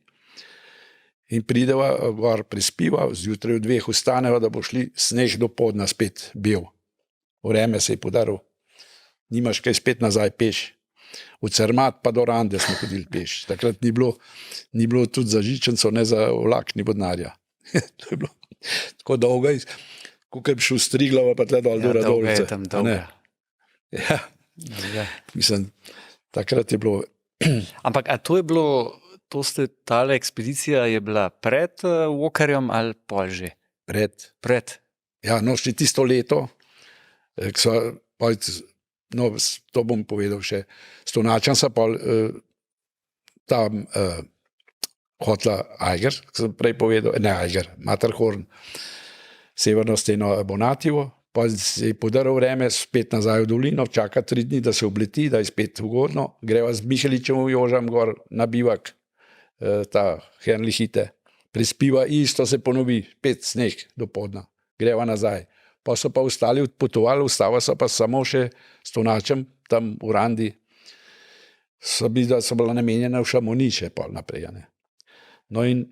in prideva gor, prespiva, zjutraj v 2 vstaneva, da bo šli sneg do podna spet bil. Vreme se je podaril. Nimaš kaj spet nazaj peš. Od Cermat pa do Rande smo hodili peš. Takrat ni bilo tudi za žičenco, ne za vlak, ni bodnarja. To je bilo tako dolgo, kot bi šel Striglava pa tle dol do Radovljice. Dolga je tam, dolga. Ja, Dolga. mislim, takrat je bilo. Ampak, a to je bilo, tale ekspedicija je bila pred Walkerjem ali pol že? Pred. Ja, no, še tisto leto, to bom povedal še, s Tonačem sa pol tam hotla Eiger, ki sem prej povedal, ne Eiger, Matterhorn, severno steno Bonativo, pa se je podaril vreme, spet nazaj v dolino, čaka 3 dni, da se obleti, da je spet ugodno, greva z Miheličem v Jožam gor na bivak, ta Hernlihite, prespiva, isto se ponovi, 5 sneg do podna, greva nazaj. Pa so pa ostali odpotovali, ostava so pa samo še s Tonačem, tam v Randi, so bila namenjena v Šamoniče pol naprej. Ne. No in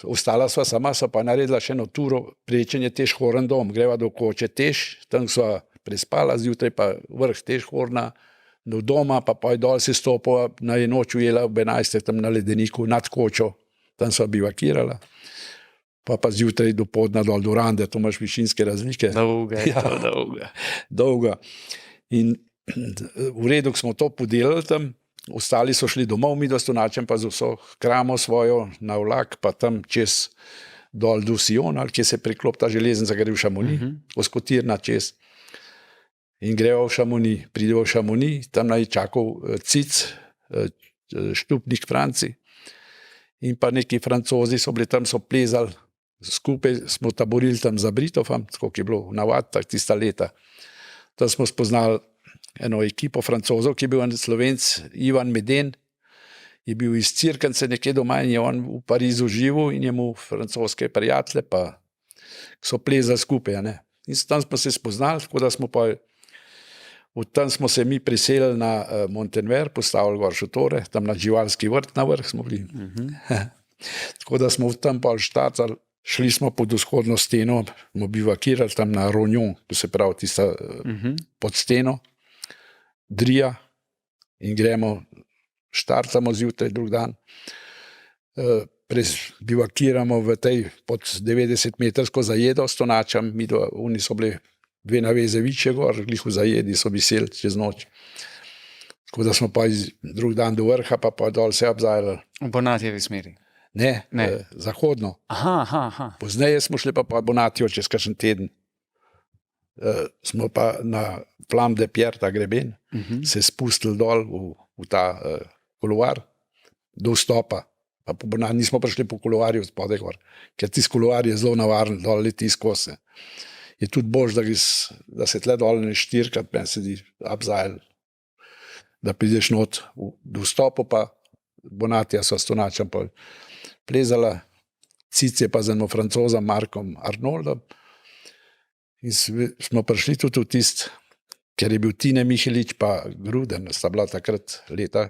ostala sva sama, so pa naredila še eno turo, prečenje Tež-Horn dom, greva do Koče Tež, tam sva prespala, zjutraj pa vrh Tež-Horna, do doma, pa dol se stopila, na je noč ujela ob 11. tam na ledeniku nad Kočo, tam sva bivakirala. Pa zjutraj do podna dol do Rande, to imaš višinske razlike. Dolga je Ja. to, dolga. Dolga. In v redu, ko smo to podelili tam, ostali so šli domov, mi do Stonačem pa z vso kramo svojo na vlak, pa tam čez dol do Sion, ali kje se preklop ta železnica, gre v Šamoni, Oskotirna čez. In greva v Šamoni, prideva v Šamoni, tam naj čakal Cic, Štupnik Franci, in pa neki Francozi so bili tam, so plezali, skupaj smo taborili tam za Britofom, tako je bilo navad, tista leta. Tam smo spoznali eno ekipo Francozov, ki je bil en Slovenc, Ivan Meden, je bil iz Cirkence nekje doma in je on v Parizu živel in je mu francoske prijatelje, pa so plezali skupaj. Ne. In tam smo se spoznali, tako da smo pa od tam smo se mi priselili na Montenver, postavili gor šotore, tam na živalski vrt na vrh smo bili. Tako da smo tam pa štartali, šli smo pod vzhodno steno, smo bivakirali tam na Ronjon, to se pravi tista pod steno, Drija, in gremo, štartamo zjutraj drug dan, bivakiramo v tej pod 90-metrsko zajedo s Tonačem, oni so bili 2 naveze višje gor, glih v zajedi so viseli čez noč. Tako da smo pa drug dan do vrha, pa dol se obzajali. V Bonatijevi smeri. Ne, Ne. zahodno. Aha. Pozneje smo šli pa Bonatijo čez kakšen teden. Smo pa na Flam de Pierre, ta greben, se spustili dol v ta kolovar do vstopa. Pa po Bonati nismo prišli po kolovarju spodaj gor, ker tisti kolovar je zelo navaren, dol leti skozi. Je tudi bož, da se tle dol ne štirkrat, meni se di abzajl, da prideš not do vstopu, pa Bonatija so s Tonačem plezala, Cic je pa z enim Francozom Markom Arnoldom in smo prišli tudi v tist, ker je bil Tine Mihelič pa Gruden, sta bila takrat leta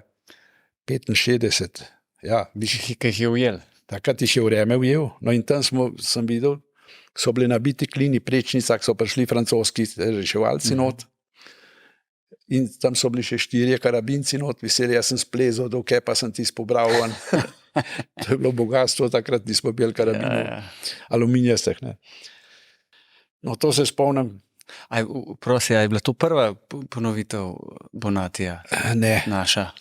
65. Ja, Ki jih je ujel. takrat jih je vreme ujel, no in tam sem videl, so bili nabiti klini prečnicah, so prišli francoski reševalci not in tam so bili še 4 karabinci not, veseli, jaz sem splezal, dokaj pa sem tisto pobral ven. To je bilo bogatstvo, takrat nismo bili karabinov, aluminijastih. No, to se spomnim. Prosi, je bila to prva ponovitev Bonatija? Ne, Naša?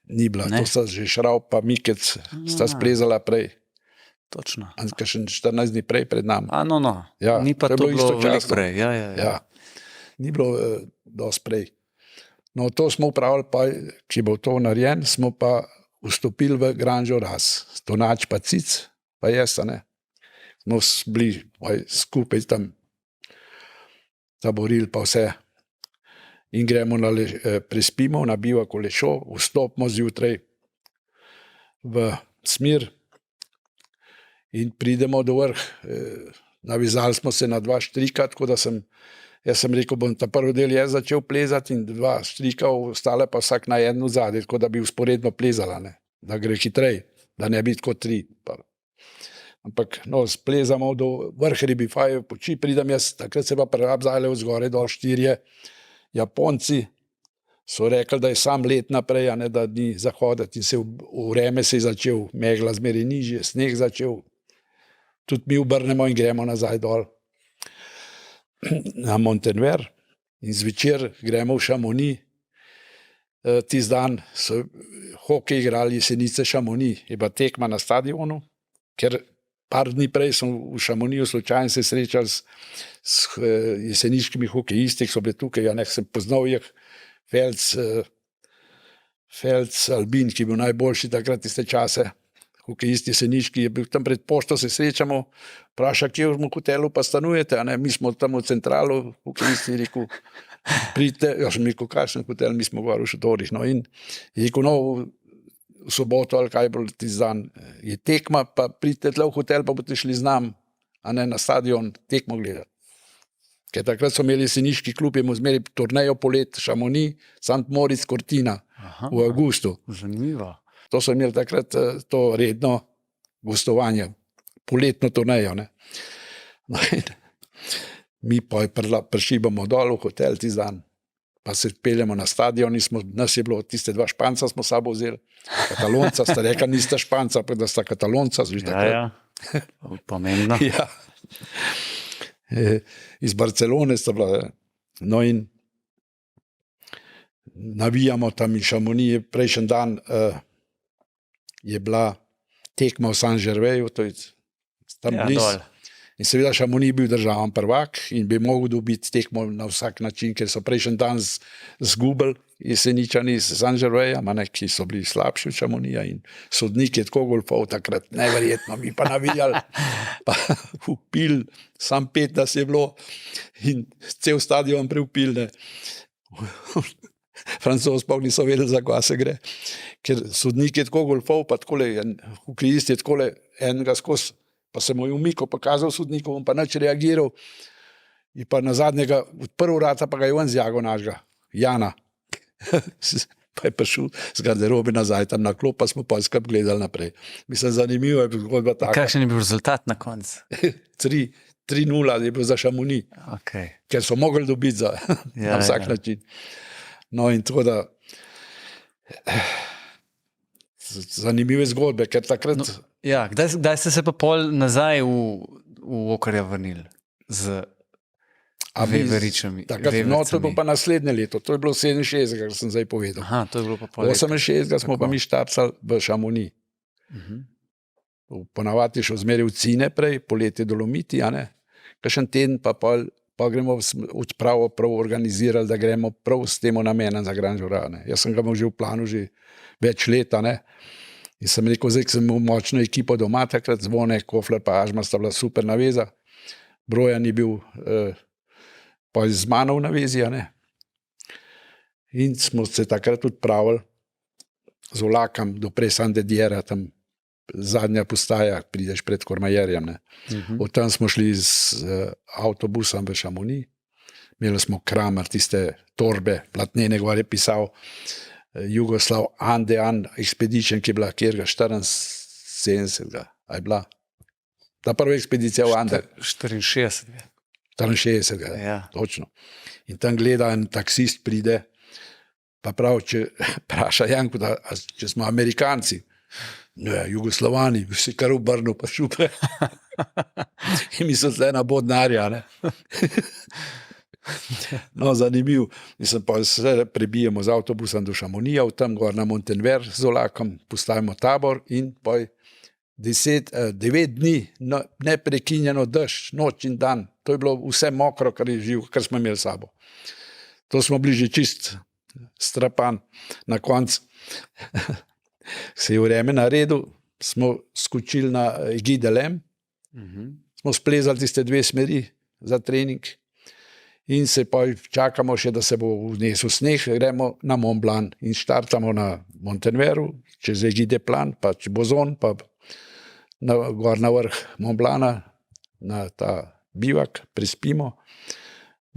ni bila, Ne? to sta že Šrav pa Mikec, sta splezala prej, Točno. kakšen 14 dni prej pred nami. No. Ja, Ni pa to je to bilo bilo veliko istočasno. prej. Ja. Ja, ni bilo dosti prej. No, to smo upravili, pa, ki bo to narejen, smo pa vstopili v Granžo Ras. Tonač pa Cic, pa jaz, ne. Smo bili skupaj tam taborili pa vse. In gremo prespimo na bivak v Lešo, vstopimo zjutraj v Smir in pridemo do vrh. Navizali smo se na 2 štrika, tako da sem Jaz sem rekel, bom ta prvi del jaz začel plezati in 2 štrika, ostale pa vsak na eno zadnje, tako da bi usporedno plezala, ne? Da gre hitrej, da ne bi tako 3. Ampak no, splezamo do vrh Ribifajev poči, pridem jaz, takrat se pa prelabzale od zgore dol 4 Japonci, so rekli, da je sam let naprej, a ne, da ni zahoditi in vreme se je začel, megla zmeri nižje, sneg začel, tudi mi obrnemo in gremo nazaj dol na Montenver in zvečer gremo v Šamoni. Tisti dan so hokej igrali Jesenice Šamoni, je pa tekma na stadionu, ker par dni prej sem v Šamoniju slučajno se srečal s jeseniškimi hokejisti, ki so bili tukaj, ja, sem poznal jih, Felc Albin, ki je bil najboljši takrat tiste čase, hokejist jeseniški, je bil tam pred pošto, se srečamo, vpraša, kje v hotelu pa stanujete, a ne, mi smo tam v centralu, hokejisti, rekel, pridite, jaz sem rekel, kakšen hotel, mi smo gor v šotorih, no, in je rekel, no, v soboto ali kaj bo tisti dan, je tekma, pa pridite tle v hotel, pa boste šli z nam, a ne, na stadion tekmo gledati. Ker takrat so imeli jeseniški klub, je mu zmeri turnejo polet, Šamoni, Sant Moritz, Cortina, v avgustu. Zanimivo. To so imeli takrat to redno gostovanje, poletno turnejo, ne. No, mi pa prišli bomo dol v hotel tisti dan, pa se peljemo na stadion in nas je bilo, tiste 2 Španca smo sabo vzeli, Katalonca, sta rekla, nista Španca, pa da sta Katalonca. Ja, pomembno. Ja. Iz Barcelone sta bila, no in navijamo tam in Šamonije, prejšnji dan je bila tekma v Saint-Gervais, to je tam bliz. In seveda Šamoni bil državen prvak in bi mogel dobiti tekmo na vsak način, ker so prejšnji dan zgubili Jeseničani iz Saint-Gervaisa, ki so bili slabši od Šamonija in sodnik je tako golfal takrat, neverjetno, mi pa navijali, pa upil, sam 5 nas je bilo in cel stadion preupil, ne. Francoz pa niso vedeli, za kaj se gre, ker sodnik je tako golfal, pa takole, hokejist je takole enega skozi, pa se mu je umiko pokazal sodnikom, on pa nič reagiral in pa na zadnjega odprl vrata, pa ga je on zjagal našega, Jana. Pa je prišel z garderobe nazaj tam na klop, pa smo pa skup gledali naprej. Mislim, zanimivo je zgodba taka. Kakšen je bil rezultat na koncu? 3-0 je bil za Šamoni, ker so mogli dobiti na vsak način. No in tako da zanimive zgodbe, ker takrat... Kdaj ste se pa pol nazaj v Okarja vrnili z veveričami? No, to je bilo pa naslednje leto, to je bilo 67, kar sem zdaj povedal. Aha, to je bilo pa pol 68 smo pa mi štarcali v Šamoni. Ponavadi je šel zmeri v Cine prej, poletje Dolomiti, a ne? Kakšen teden pa gremo odpravo prav organizirali, da gremo prav s temo namenom za Gran Žora. Jaz sem ga imel že v planu že več leta, ne. In sem rekel, zdaj, ko sem imel močno ekipo doma, takrat Zvone, Kofler pa Ažma sta bila super naveza. Brojan je bil pa z mano v navezi, a ne. In smo se takrat odpravili z vlakom do Presandediera, tam zadnja postaja, prideš pred Kormajerjem, ne. Od tam smo šli z avtobusom v Šamoni, imeli smo Kramer, tiste torbe, platnene, gor je pisal Jugoslav Andean Expedition, ki je bila kjerga 74, a je bila ta prva ekspedicija v Ande. 64. 64, ja. Točno. In tam gleda en taksist pride, pa prav, če praša Janko, če smo Amerikanci, ne, Jugoslavani, bi se kar obrnil pa šupe. In mi so tle na bodnarja, ne. No, zanimiv. Mislim, pa se prebijemo z avtobusom do Šamonija, v tam gor na Montenver z vlakom, postavimo tabor in pa 9 dni neprekinjeno dež, noč in dan. To je bilo vse mokro, kar je živ, kar smo imeli sabo. To smo bili že čist strapan. Na koncu se je vreme naredil, smo skočili na Gidelem, smo splezali tiste 2 smeri za trening in se pa čakamo še, da se bo vnesel sneh, gremo na Mont Blanc in štartamo na Montenveru, čez Egide plan, pa če Bozon, pa gor na vrh Mont Blanca, na ta bivak, prespimo,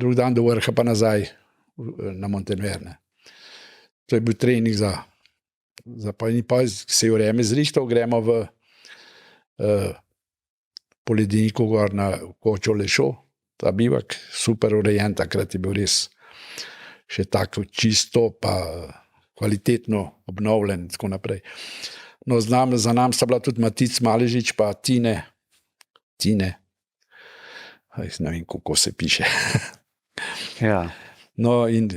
drug dan do vrha pa nazaj na Montenver. Ne. To je bil trening za pa se je vreme zrihtal, gremo v po ledeniku gor na Kočo Lešo, ta bivak, super urejen, takrat je bil res še tako čisto pa kvalitetno obnovljen in tako naprej. No, za nam sta bila tudi Matic Maležič pa Tine, ne vem, kako se piše. Ja. No, in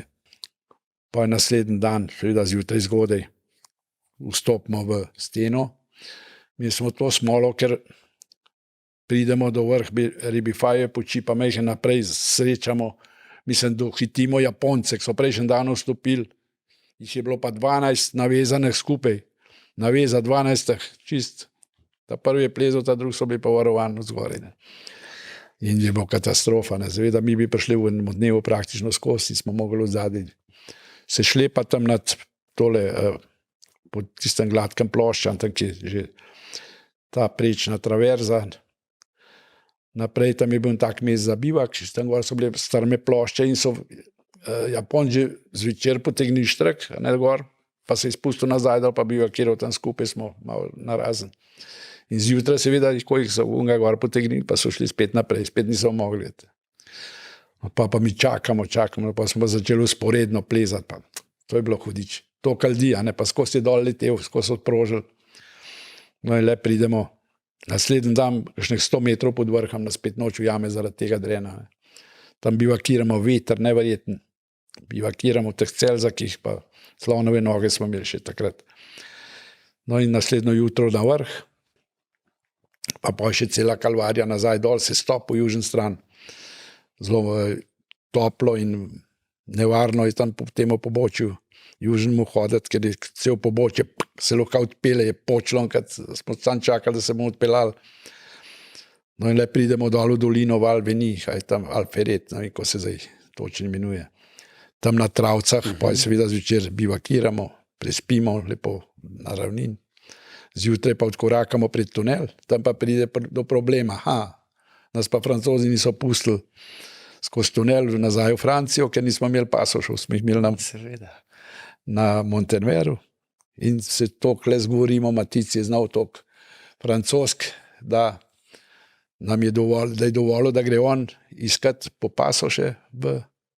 pa je naslednji dan, seveda zjutraj zgodaj, vstopimo v steno. Mi smo to smolo, ker pridemo do vrh Ribifaje, poči pa mejhe naprej, srečamo, mislim, dohitimo Japonce, ki so prejšnji dan vstopili, jih je bilo pa 12 navezanih skupaj, naveza 12, čist, ta prvi je plezal, ta drugi so bili pa varovani zgoraj. Ne. In je bilo katastrofa, ne. Seveda mi bi prišli v enem dnevu praktično skozi, smo mogli odzadaj se šlepa tam nad tole, po tistem gladkem ploščam, tam je že ta prečna traverza. Naprej tam je bil tak mest za bivak, tam gor so bile strme plošče in so Japon že zvečer potegnili štrak, ne gor, pa se je spustil nazaj, dal pa bivakiral tam skupaj, smo malo narazen. In zjutraj seveda, ko jih so unga gor potegnili, pa so šli spet naprej, spet niso mogli. Pa mi čakamo, pa smo začeli usporedno plezati, pa to je bilo hudič. To kaldi, pa skozi je dol letel, skozi odprožil. No in le pridemo, naslednji dan, kakšnih 100 metrov pod vrhom, nas spet noč ujame zaradi tega drena. Ne. Tam bivakiramo, veter, neverjeten. Bivakiramo v teh celzakih, pa slonove noge smo imeli še takrat. No in naslednjo jutro na vrh, pa še cela kalvarija nazaj dol, se stop v južni stran. Zelo toplo in nevarno je tam po tem pobočju južnemu hoditi, ker je cel pobočje se lahko odpele, je počlo, kad smo sam čakali, da se bomo odpeljali. No in le pridemo dol v dolino Valveni, tam Alferet, ne vem, ko se zdaj točno imenuje. Tam na travcah, pa je seveda zvečer bivakiramo, prespimo lepo na ravnin. Zjutraj pa odkorakamo pred tunel, tam pa pride do problema. Nas pa Francozi niso pustili skozi tunel nazaj v Francijo, ker nismo imeli pasošov, smo jih imeli na Montenveru. In se toliko le zgovorimo, Matic je znal toliko francosk, da nam je dovolil, da gre on iskat po pasoše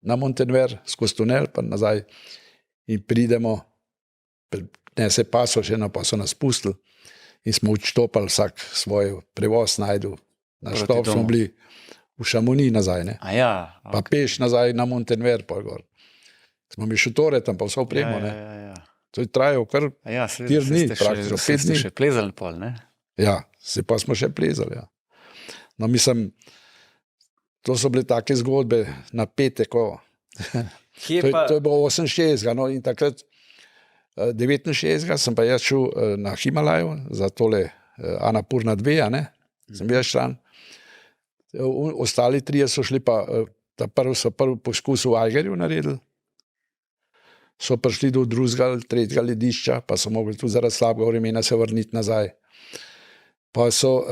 na Montenver, skozi tunel, pa nazaj. In pridemo, nese pasoše, pa so nas pustili. In smo odštopali vsak svoj prevoz najdel. Na štop smo bili v Šamoni nazaj, ne? Okay. Pa peš nazaj na Montenver, pa gor. Smo mi šotore tam, pa vso opremo, ne? To je trajalo kar 4 dni, praktično 5 dni. Še plezali pol, ne? Ja, pa smo še plezali, ja. No, mislim, to so bile take zgodbe napete, ko... To je bilo 68, no, in takrat 69 sem pa jaz šel na Himalaju za tole Annapurna 2, ne? Sem bil član. Ostali 3 so šli pa, prvi poskus v Algerju naredili, so prišli do drugega, 3. ledišča, pa so mogli tudi zaradi slabega vremena se vrniti nazaj. Pa so,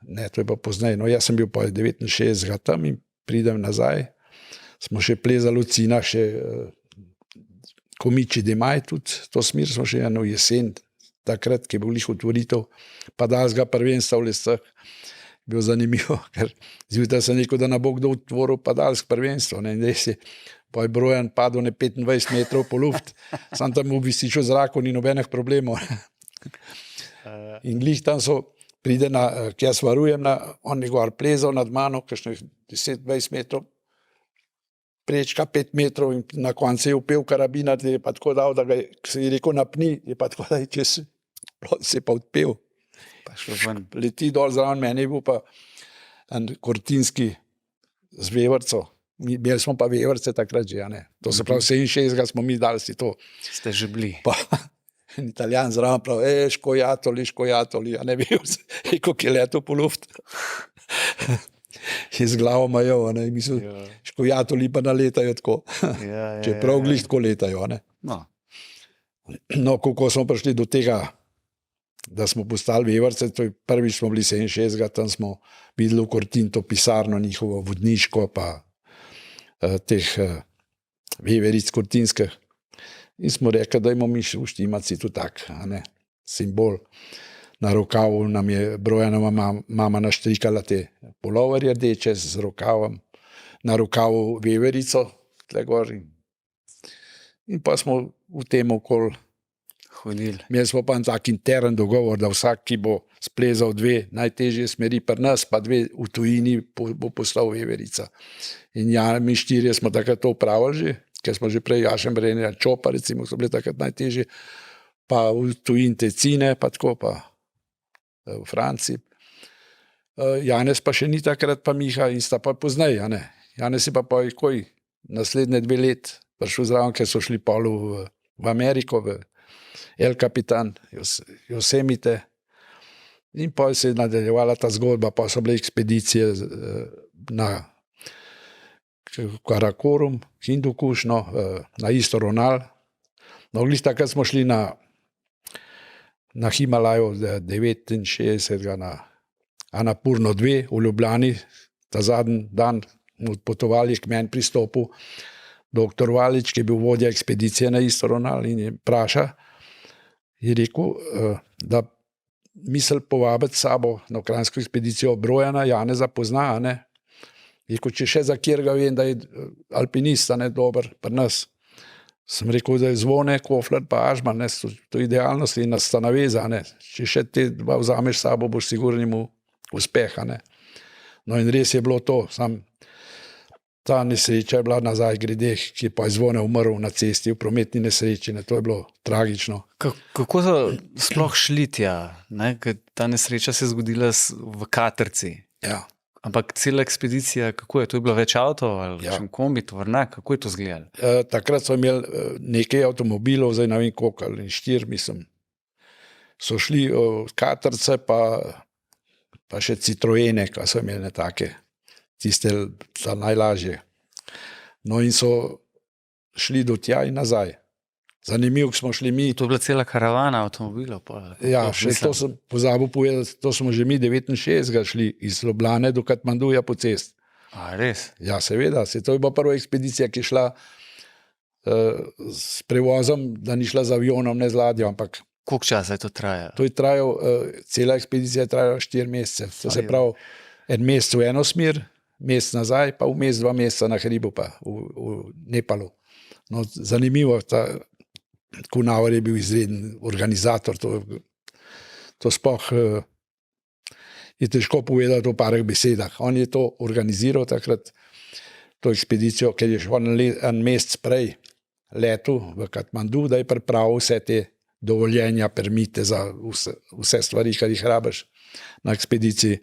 ne, to je pa poznaj, no, jaz sem bil pa 69 tam in pridem nazaj, smo še plezali v Cinah, še Komiči Demaj, tudi to smer smo še eno jesen, takrat, ki je bil lih otvoritev padalskega prvenstva v Lescah. Bilo zanimivo, ker zjutraj sem rekel, da ne bo kdo otvoril padalsko prvenstvo. Ne, in res je, pa je Brojan padel ne 25 metrov po luft, sam tam v visiču zraku, ni nobenih problemov. In glih tam so, pride na, ki jaz varujem, on je gor plezal nad mano, kakšnih 10-20 metrov, prečka 5 metrov in na koncu je upel karabina, je pa tako dal, da ga se je rekel napni, je pa tako, da je čez, se je pa odpel. Leti dol zraven mene, je bil pa en Kortinski z vevrco. Imeli smo pa vevrce takrat že, ne. To se pravi, 67 smo mi dali si to. Ste že bili. Pa en Italijan zraven pravi, škojatoli, a ne bil se, kako je letel po luft. Je z glavo majal, ne, mislim, škojatoli pa naletajo tako. Čeprav glih tako letajo, ne. No, kako smo prišli do tega da smo postali veverce, to je prvič smo bili 67, tam smo videli v Kortin to pisarno njihovo vodniško, pa teh veveric kortinskih. In smo rekli, da imamo mi uštimati si tu tak, simbol. Na rokavu nam je Brojanova mama naštrikala te puloverje rdeče z rokavom, na rokavu veverico tle gor. In pa smo v tem okol hodili. Imeli smo pa en tak intern dogovor, da vsak, ki bo splezal 2 najtežje smeri pri nas, pa 2 v tujini, bo poslal veverica. In mi 4 smo takrat to upravili že, ker smo že prej Jašem Brenja, Čopa recimo, so bili takrat najtežje, pa v tujini te Cine, pa tako, pa v Franciji. Janez pa še ni takrat, pa Miha in sta pa poznej, Janez je pa koj naslednje 2 let prišel zraven, ker so šli pol v Ameriko, v El Capitan, Yosemite. In pa se je nadaljevala ta zgodba, pa so bile ekspedicije na Karakorum, Hindukuš, na isto Ronal. No, glih takrat smo šli na Himalaju 69, na Annapurno 2 v Ljubljani, ta zadnji dan odpotovali, k meni pristopil doktor Valič, ki je bil vodja ekspedicije na isto Ronal in je vpraša, je rekel, da misel povabiti sabo na kranjsko ekspedicijo Brojana, Janeza pozna, rekel, če še za kjer ga vem, da je alpinist, dober pri nas. Sem rekel, da je Zvone, Kofler pa Ažman, to je idealnost in nas sta naveza, če še te 2 vzameš sabo, boš sigurno imel uspeh. No in res je bilo to, sam ta nesreča je bila nazaj gredeh, ki je pa Zvone umrl na cesti v prometni nesreči, to je bilo tragično. Kako so sploh šli tja? Ta nesreča se je zgodila v Katrci. Ja. Ampak cela ekspedicija, kako je? To je bilo več avtov ali kombi, tovornjak, kako je to izgledalo? Takrat so imeli nekaj avtomobilov, zdaj ne vem koliko, ali 4, mislim. So šli od Katrce, pa še Citroene, ki so imeli take, tiste najlažje. No in so šli do tja in nazaj. Zanimivo, smo šli mi. To je bila cela karavana avtomobilov. Ja, še to sem pozabil povedati, to smo že mi 69 šli iz Ljubljane do Katmanduja po cest. A, res? Ja, seveda, to je bila prva ekspedicija, ki je šla s prevozom, da ni šla z avionom, ne z ladjo, ampak. Koliko časa je to trajalo? To je trajalo, cela ekspedicija je trajala 4 mesece. To se pravi, 1 mesec v eno smer, mesec nazaj, pa vmes 2 meseca na hribu, pa v Nepalu. No, zanimivo, Kunaver je bil izreden organizator, to sploh je težko povedati v parih besedah. On je to organiziral takrat, to ekspedicijo, ker je šel en mesec prej letu v Katmandu, da je pripravil vse te dovoljenja, permite za vse stvari, kar jih rabiš na ekspediciji.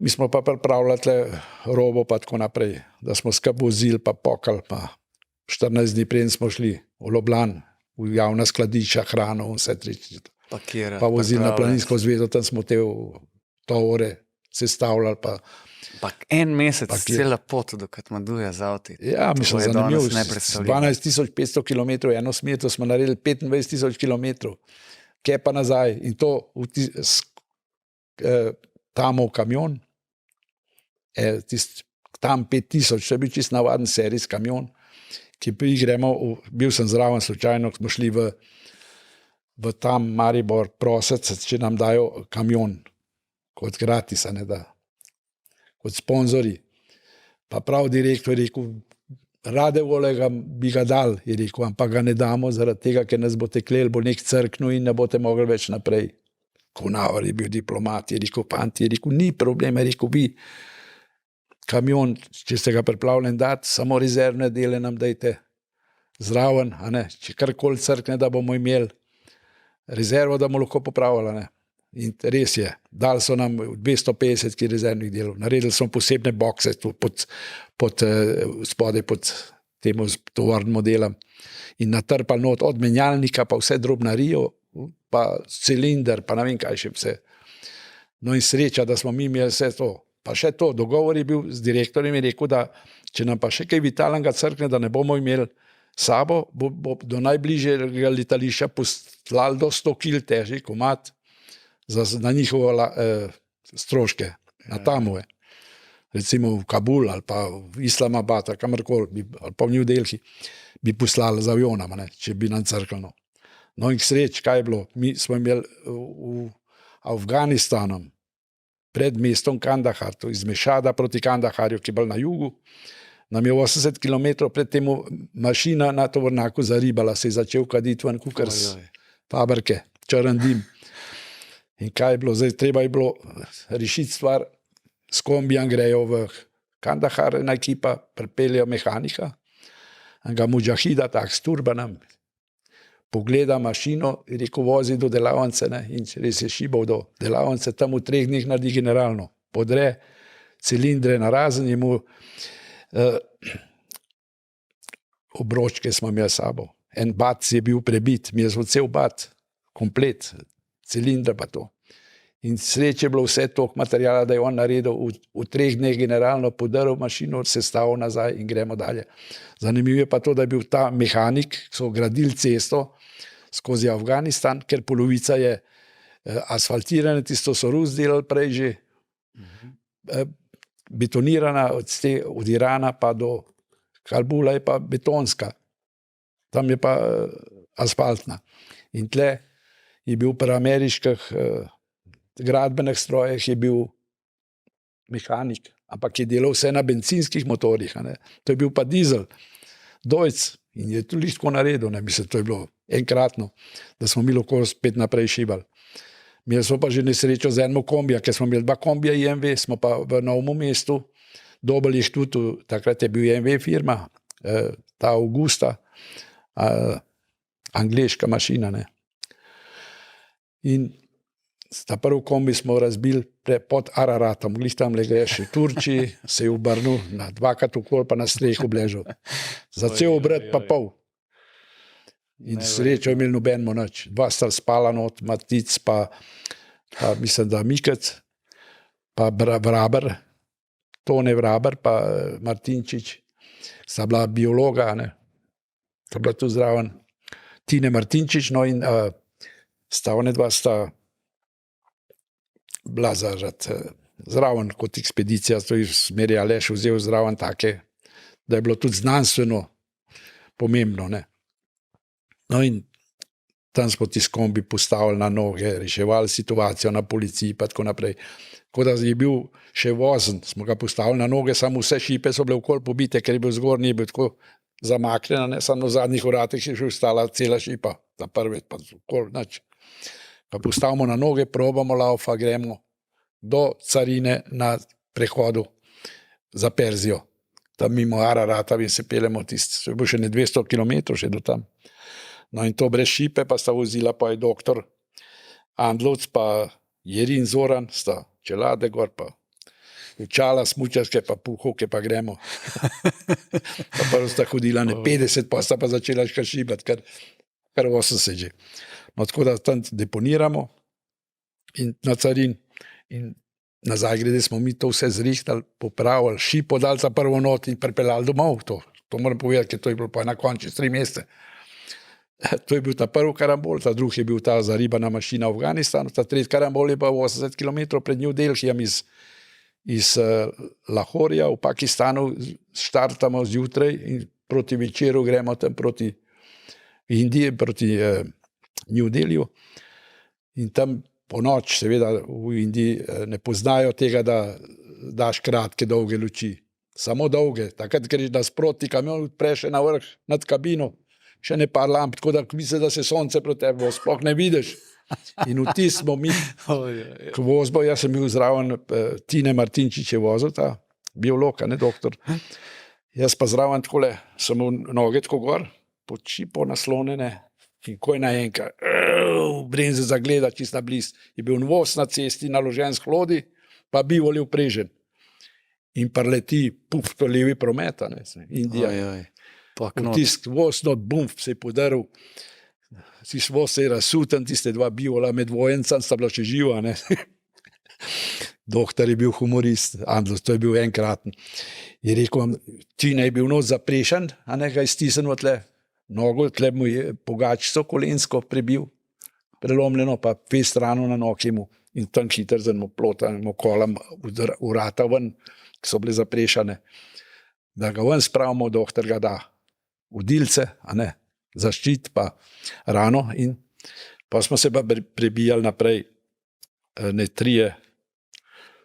Mi smo pa pripravljali robo pa tako naprej, da smo skupaj vozili pa pokali, pa 14 dni preden smo šli v Ljubljan, v javna skladišča, hrano in vse treće. Pa vozili na Planinsko zvezo, tam smo te tovore sestavljali. Pa 1 mesec, cela pot do Katmanduja z avti. Ja, mislim, zanimivo. 12.500 km eno smer, to smo naredili 25.000 km. Kje pa nazaj? In to tam v kamion, tam 5.000, to je bil čist navaden serijs kamion, ki gremo, bil sem zraven slučajno, smo šli v tam Maribor prosec, če nam dajo kamion kot gratis, kot sponzori. Pa prav direktor je rekel, rade volega bi ga dal, je rekel, ampak ga ne damo zaradi tega, ker nas bo teklel, bo nek crknil in ne boste mogli več naprej. Kunaver je bil diplomat, je rekel, fanti, je rekel, ni problema, je rekel, vi kamion, če ste ga pripravljeni dati, samo rezervne dele nam dajte zraven, če karkoli crkne, da bomo imeli rezervo, da bomo lahko popravili. In res je, dali so nam 250 rezervnih delov, naredili smo posebne bokse spodaj pod temu tovornim modelom in natrpali not od menjalnika, pa vse drobnarijo, pa cilinder, pa ne vem kaj še vse. No in sreča, da smo mi imeli vse to. Pa še to, dogovor je bil z direktorjem, je rekel, da če nam pa še kaj vitalnega crkne, da ne bomo imeli sabo bo do najbližjega letališča poslali do 100 kil težji komad na njihovo stroške, na Tamove. Recimo v Kabul ali pa v Islamabad, kamorkoli, ali pa v New Delhi, bi poslali z avionama, ne, če bi nam crkljeno. No in k sreč, kaj je bilo? Mi smo imeli v Afganistanu pred mestom Kandahar, to iz Mešada proti Kandaharju, ki je bil na jugu, nam je 80 km pred temu mašina na tovornjaku zaribala, se je začel kaditi ven kukar z fabrike, črn dim. In kaj je bilo? Zdaj treba je bilo rešiti stvar, s kombijem grejo v Kandahar, ena ekipa, pripeljejo mehanika, enega mudžahida, tak s turbanom, pogleda mašino in rekel, vozi do delavnice, ne, in res je šibal do delavnice, tam v 3 dneh naredi generalno, podre cilindre na razen, je mu obročke smo imeli sabo. En bat je bil prebit, mi je zvod cel bat, komplet, cilindra pa to. In sreče je bilo vse toliko materijala, da je on naredil v 3 dneh generalno, podaril mašino, sestavil nazaj in gremo dalje. Zanimivo je pa to, da je bil ta mehanik, ki so gradili cesto skozi Afganistan, ker polovica je asfaltirana, tisto so Rus delali prej že, betonirana od Irana pa do Kabula je pa betonska, tam je pa asfaltna. In tle je bil pri ameriških gradbenih strojih je bil mehanik, ampak je delal vse na bencinskih motorjih. Ne. To je bil pa dizel, Dojc, in je to lihtko naredil. Ne. Mislim, to je bilo enkratno, da smo mi lahko spet naprej šibali. Imeli smo pa že nesrečo z enim kombija, ker smo imeli 2 kombija IMV, smo pa v Novem mestu, dobili jih tudi, takrat je bil IMV firma, ta Augusta, angleška mašina. Ne. In ta prvi kombi smo razbili pod Araratom, glih tam greš v Turčiji, se je obrnil na 2krat okoli, pa na strehu bležal. Za cel obrat pa pol. In srečo je imel nobenmo nič. 2 sta spala not, Matic, pa mislim, da Mikec, pa Vraber, Tone Vraber, pa Martinčič, sta bila biologa, ne. Sta bila tu zraven Tine Martinčič, no in sta one 2 sta bila zraven kot ekspedicija, to je smeri Aleš vzel zraven take, da je bilo tudi znanstveno pomembno. Ne. No in tam smo tisti kombi postavili na noge, reševali situacijo na policiji pa tako naprej. Tako da je bil še vozen, smo ga postavili na noge, samo vse šipe so bile okoli pobite, ker je bil zgornji, je bil tako zamaknjena, ne, samo na zadnjih vratih je že ostala cela šipa, ta prvi pa okoli nič. Pa postavimo na noge, probamo laufa, gremo do carine na prehodu za Perzijo. Tam mimo Ararata in se peljemo tisti, so je bil še ne 200 km še do tam. No in to brez šipe, pa sta vozila pa je doktor Andlovc, pa Jerin Zoran, sta čelade gor, pa učala smučarske, pa puhovke, pa gremo. Pa prvo sta hodila ne 50, pa sta pa začela šibati, kar 80 že. No, tako da tam deponiramo in na carin in nazaj grede smo mi to vse zrihtali, popravili, šipo dali za prvo not in pripeljali domov. To moram povedati, ker to je bilo pa na koncu 3 mesece. To je bil ta prvi karambol, ta drugi je bil ta zaribana mašina v Afganistanu, ta tretji karambol je pa 80 km pred New Delhijem iz Lahorja v Pakistanu, štartamo zjutraj in proti večeru gremo tam proti Indiji, proti New Delhiju in tam po noč, seveda v Indiji ne poznajo tega, da daš kratke, dolge luči. Samo dolge, takrat greš nasproti, kamion odpreš na vrh nad kabino, še ne par lamp, tako da misli, da se sonce proti tebi, sploh ne vidiš. In vtis smo mi k vozbo, jaz sem bil zraven, Tine Martinčič je vozil, ta biolog, ne doktor. Jaz pa zraven takole, sem v noge tako gor, pod šipo naslonjene, in ko je naenkrat, brenze zagleda, čist na bliz, je bil voz na cesti, naložen s hlodi, pa bivol je vprežen. In preleti, puf, to levi prometa, ne, Indija. Tisk voz, not bumf, se je podaril, tisk voz se je razsuten, tiste 2 bivola med vojencem, sta bila še živa, ne. Doktor je bil humorist, Andlos, to je bil enkraten. Je rekel, Tina je bil noč zaprešen, a ne ga je stisnil tle, nogo, tle mu je pogačico kolensko prebil, prelomljeno, pa pest rano na nogi mu in tam hitro z enim plotanim kolam urata ven, ki so bile zaprešane, da ga ven spravimo, doktor ga da udilce, a ne, zaščit pa rano in pa smo se pa prebijali naprej, ne trije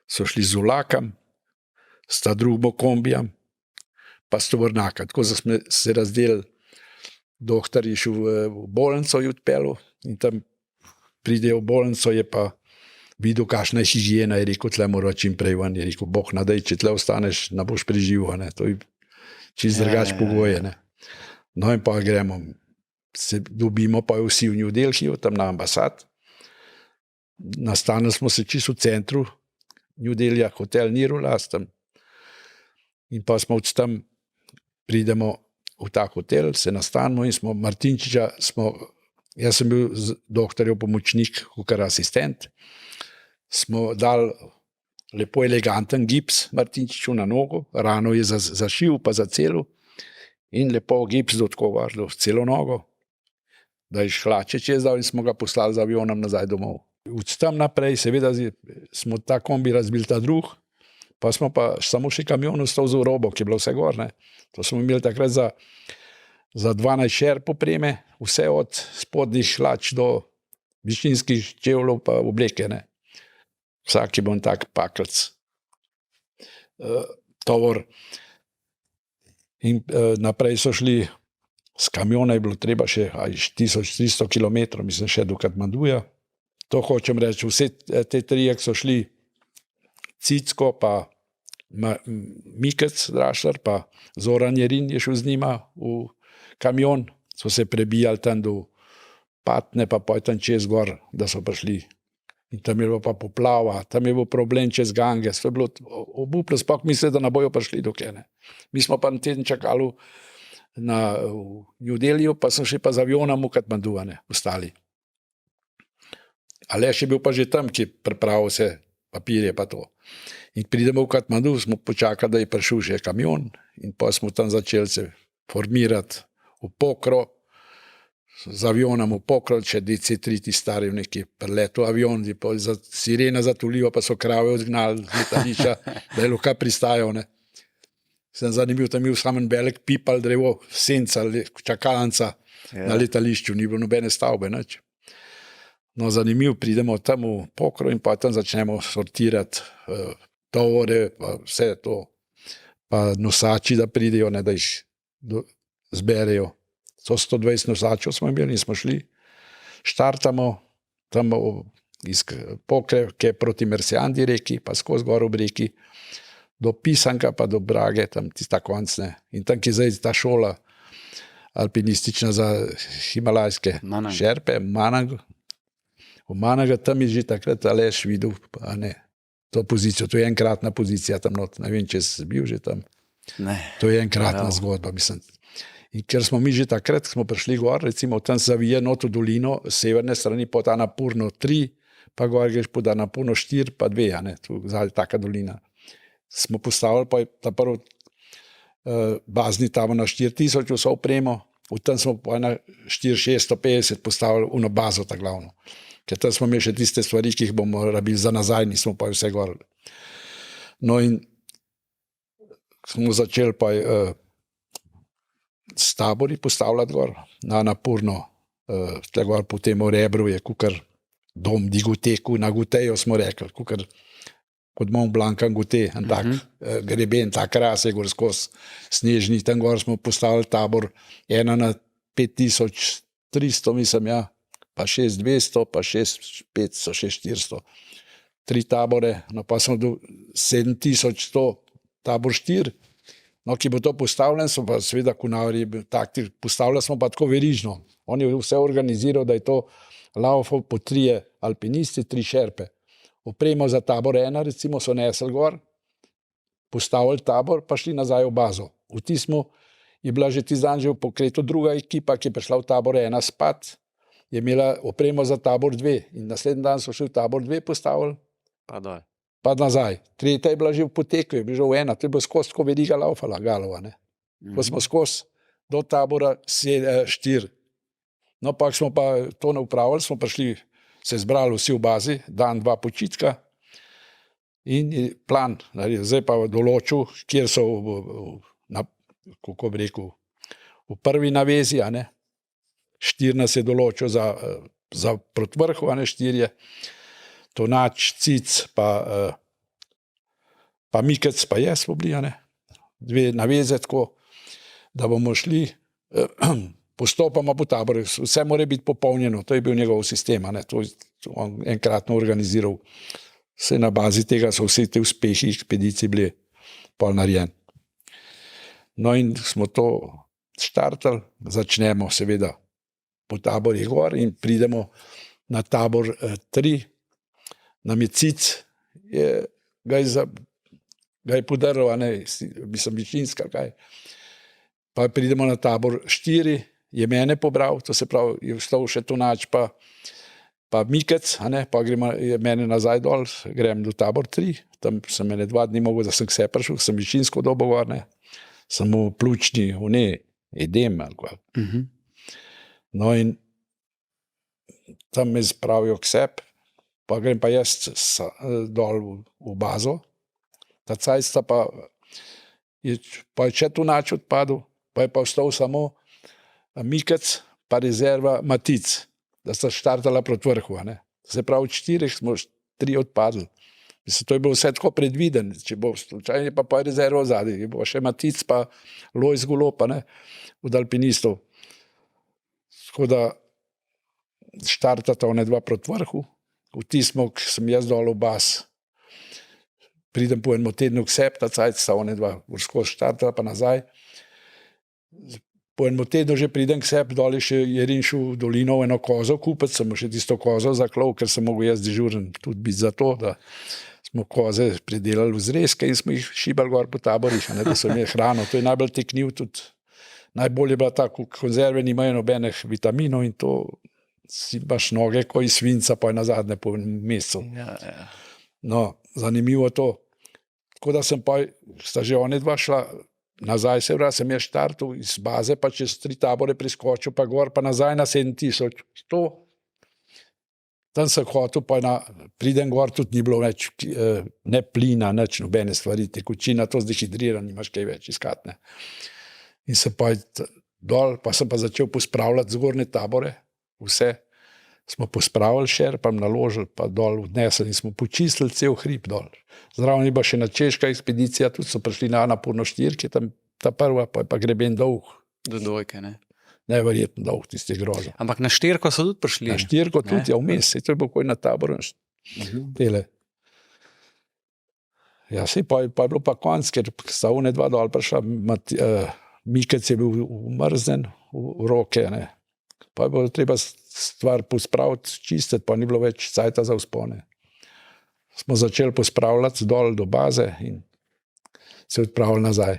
so šli z vlakom, sta drugo kombijam, pa s tovornjaka, tako da smo se razdelili, doktor je šel v bolnico, je odpeljal in tam pride v bolnico, je pa videl, kakšna je higijena, je rekel, tle mora čim prej ven, je rekel, Bog nadej, če tle ostaneš, ne boš preživel, ne, to je čist drugač pogoje, ne. No in pa gremo, se dobimo pa vsi v New Delhiju, tam na ambasad, nastanili smo se čisto v centru New Delhija, hotel Nirulas tam in pa smo od tam pridemo v ta hotel, se nastanimo in smo Martinčiča, jaz sem bil doktorjev pomočnik, kakor asistent, smo dali lepo eleganten gips Martinčiču na nogo, rano je zašil pa zacelil in lepo gips do tako vardo, celo nogo, da je hlače čez dal in smo ga poslali z avionom nazaj domov. Od tam naprej, seveda smo ta kombi razbili ta drug, pa smo pa samo še kamion ostal z robo, ki je bilo vse gor, ne. To smo imeli takrat za 12 šerp opreme, vse od spodnjih hlač do višinskih čevljev pa obleke, ne. Vsak je bil tak pakelc tovor. In naprej so šli, s kamiona je bilo treba še 1300 kilometrov, mislim še do Katmanduja. To hočem reči, vse te trije, ki so šli, Cicko, pa Mikec Drašler, pa Zoran Jerin je šel z njima v kamion, so se prebijali tam do Patne, pa tam čez gor, da so prišli. In tam je bilo pa poplava, tam je bil problem čez Ganges, to je bilo obupno, sploh misli, da ne bojo prišli do kene. Mi smo pa na teden čakali v New Delhiju, pa so še pa z avionom v Katmandu, ostali. Aleš je bil pa že tam, ki je pripravil vse papirje pa to. In pridemo v Katmandu, smo počakali, da je prišel že kamion in pa smo tam začeli se formirati v pokro, z avionom v pokro, še DC-3 ti stari v neki preletu avion, sirena zatuljiva, pa so krave odgnali z letališča, da je lahko pristajal, ne. Sem zanimiv, tam je bil samen velik pipal drevo, senca, čakalnica na letališču, ni bilo nobene stavbe, nič. No, zanimiv, pridemo tam v pokro in pa tam začnemo sortirati tovore, pa vse to, pa nosači, da pridejo, ne, da jih zberejo. 120 nosačev smo imeli in smo šli, štartamo tam iz Pokre proti Mersiandi reki, pa skozi gor ob reki, do Pisanka pa do Brage, tam tista konc, ne. In tam, ki je zdaj ta šola alpinistična za himalajske šerpe, Manang. V Managa tam je že takrat Aleš videl, a ne, to pozicijo, to je enkratna pozicija tam not, ne vem, če si bil že tam. Ne. To je enkratna zgodba, mislim. In ker smo mi že takrat, smo prišli gor, recimo tam zavije not v dolino, severne strani pod Annapurno 3, pa gor greš pod Annapurno 4, pa 2, a ne, tu zadaj taka dolina. Smo postavili pa ta prvi bazni tabor na 4000 vso opremo, v tam smo pa na 4650 postavili uno bazo ta glavno. Ker tam smo imeli še tiste stvari, ki jih bomo rabili za nazaj, nismo pa vse gor. No in smo začeli pa s tabori postavljati gor, na Annapurno, tle gor po tem Rebru je kukar dom Digoteku, na Gutejo smo rekli, kukar pod Mont Blancom Gute, en tak greben, tak rase gor skozi snežni, tam gor smo postavili tabor, ena na 5300, mislim, ja, pa 6200, pa 6500, 6400. 3 tabore, no pa smo do 7100 tabor 4, no, ki bo to postavljen, so pa seveda kunavri, postavljali smo pa tako verižno. On je vse organiziral, da je to laufal po 3 alpinisti, 3 šerpe. Opremo za tabor 1, recimo, so nesli gor, postavili tabor, pa šli nazaj v bazo. V tismu je bila že tisti dan že v pokretu druga ekipa, ki je prišla v tabor 1 spat, je imela opremo za tabor 2 in naslednji dan so šli v tabor 2 postavili, pa nazaj. Tretja je bila že v poteku, je bila že v 1, to je bilo skozi tako veriga laufala, galova, ne. Ko smo skozi do tabora 4. No, pa smo pa to ne upravili, smo prišli, se zbrali vsi v bazi, dan, 2 počitka in je plan, zdaj pa določil, kjer so, kako bi rekel, v prvi navezi, 4 nas je določil za proti vrhu, 4, Tonač, Cic, pa Mikec, pa jaz smo bili, 2 naveze tako, da bomo šli postopoma po taboru, vse mora biti popolnjeno, to je bil njegov sistem, to je on enkratno organiziral, vse na bazi tega so vsi te uspehi ekspedicij bili pol narejeni. No in smo to štartali, začnemo seveda po taborih gor in pridemo na tabor 3, nam je Cic, ga je podaril, mislim, Višinska, kaj. Pa pridemo na tabor 4, je mene pobral, to se pravi, je vstal še Tonač, pa Mikec, pa gremo mene nazaj dol, grem do tabor 3, tam sem 2 dni mogel, da sem k sebi prišel, sem Višinsko dobo gor, samo pljučni, edem, ali kaj. No in tam me spravijo k sebi, pa grem pa jaz dol v bazo, ta cajsta pa je še Tonač odpadel, pa je pa ostal samo Mikec, pa rezerva Matic, da sta štartala proti vrhu. Se pravi, od 4 smo 3 odpadli. Mislim, to je bilo vse tako predviden, če bo slučajno, pa je rezerva zadaj, bo še Matic, pa Lojz Golob, od alpinistov. Tako da štartata one 2 proti vrhu, v tismo, ki sem jaz dol v baz, pridem po enem tednu k sebi, ta cajt sta one 2 vrsko štartala, pa nazaj. Po enem tednu že pridem k sebi, dol je še Jerinšel v dolino eno kozo kupiti, sem še tisto kozo zaklal, ker sem mogel jaz dežuren tudi biti za to, da smo koze predelali v zrezke in smo jih šibali gor po taborih, da so imeli hrano. To je najbolj teknil tudi. Najbolj je bila ta, konzerve nimajo nobenih vitaminov in to si baš noge, ko iz svinca, pa je nazadnje po mesecu. No, zanimivo to. Tako da sem pa, sta že one 2 šla nazaj, se pravi, sem jaz štartil iz baze, pa čez 3 tabore priskočil, pa gor, pa nazaj na 7000. Tam sem hotel, pa pridem gor, tudi ni bilo več ne plina, nič, nobene stvari, tekočina, to zdehidrira, nimaš kaj več iskati. In se pa dol, pa sem pa začel pospravljati zgornje tabore, vse smo pospravili šerpam, naložili, pa dol odnesli in smo počistili cel hrib dol. Zraven je bila še na češka ekspedicija, tudi so prišli na Anapurno 4, ki je tam ta prva, pa je pa greben dolg. Do dvojke, Neverjetno dolg, tisti grozo. Ampak na 4 so tudi prišli. Na 4 tudi, vmes, to je bilo koj na taboru. Ja, pa je bilo pa konc, ker sta one 2 dol prišla, Mikec je bil umrzen v roke, pa je bilo treba stvar pospraviti, čistiti, pa ni bilo več cajta za vzpone. Smo začeli pospravljati dol do baze in se odpravili nazaj.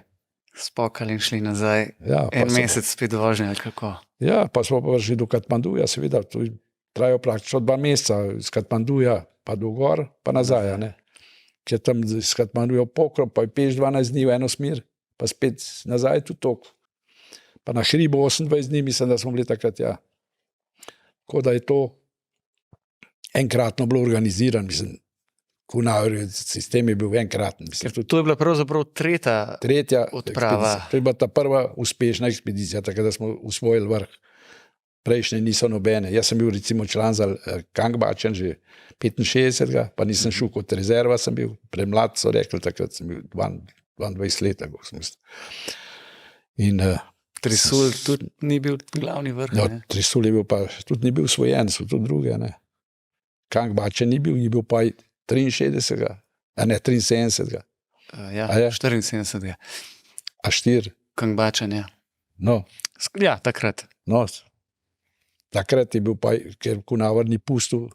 Spokali in šli nazaj, en mesec spet vožnje, ali kako? Ja, pa smo pa šli do Katmanduja, seveda, to trajajo praktično 2 meseca, iz Katmanduja pa do gor, pa nazaj, Ker tam iz Katmanduja pokrop, pa je peš 12 dni v eno smer, pa spet nazaj tudi tok. Pa na hribu 28 dni, mislim, da smo bili takrat, Tako da je to enkratno bilo organiziran, mislim, sistem je bil enkraten. To je bila pravzaprav tretja odprava. To je bila ta prva uspešna ekspedicija, tako da smo usvojili vrh. Prejšnje niso nobene. Jaz sem bil recimo član za Kangbačen že 65, pa nisem šel kot rezerva, sem bil premlad, so rekli, takrat sem bil 22 let. In Trisul tudi ni bil glavni vrh. Trisul je bil pa, tudi ni bil svojen, so tudi druge. Kangbačen ni bil pa 63, a ne 73. Ja, 74. A 4. Kangbačen, ja. No. Ja, takrat. No, takrat je bil pa, ker Kunaver ni pustil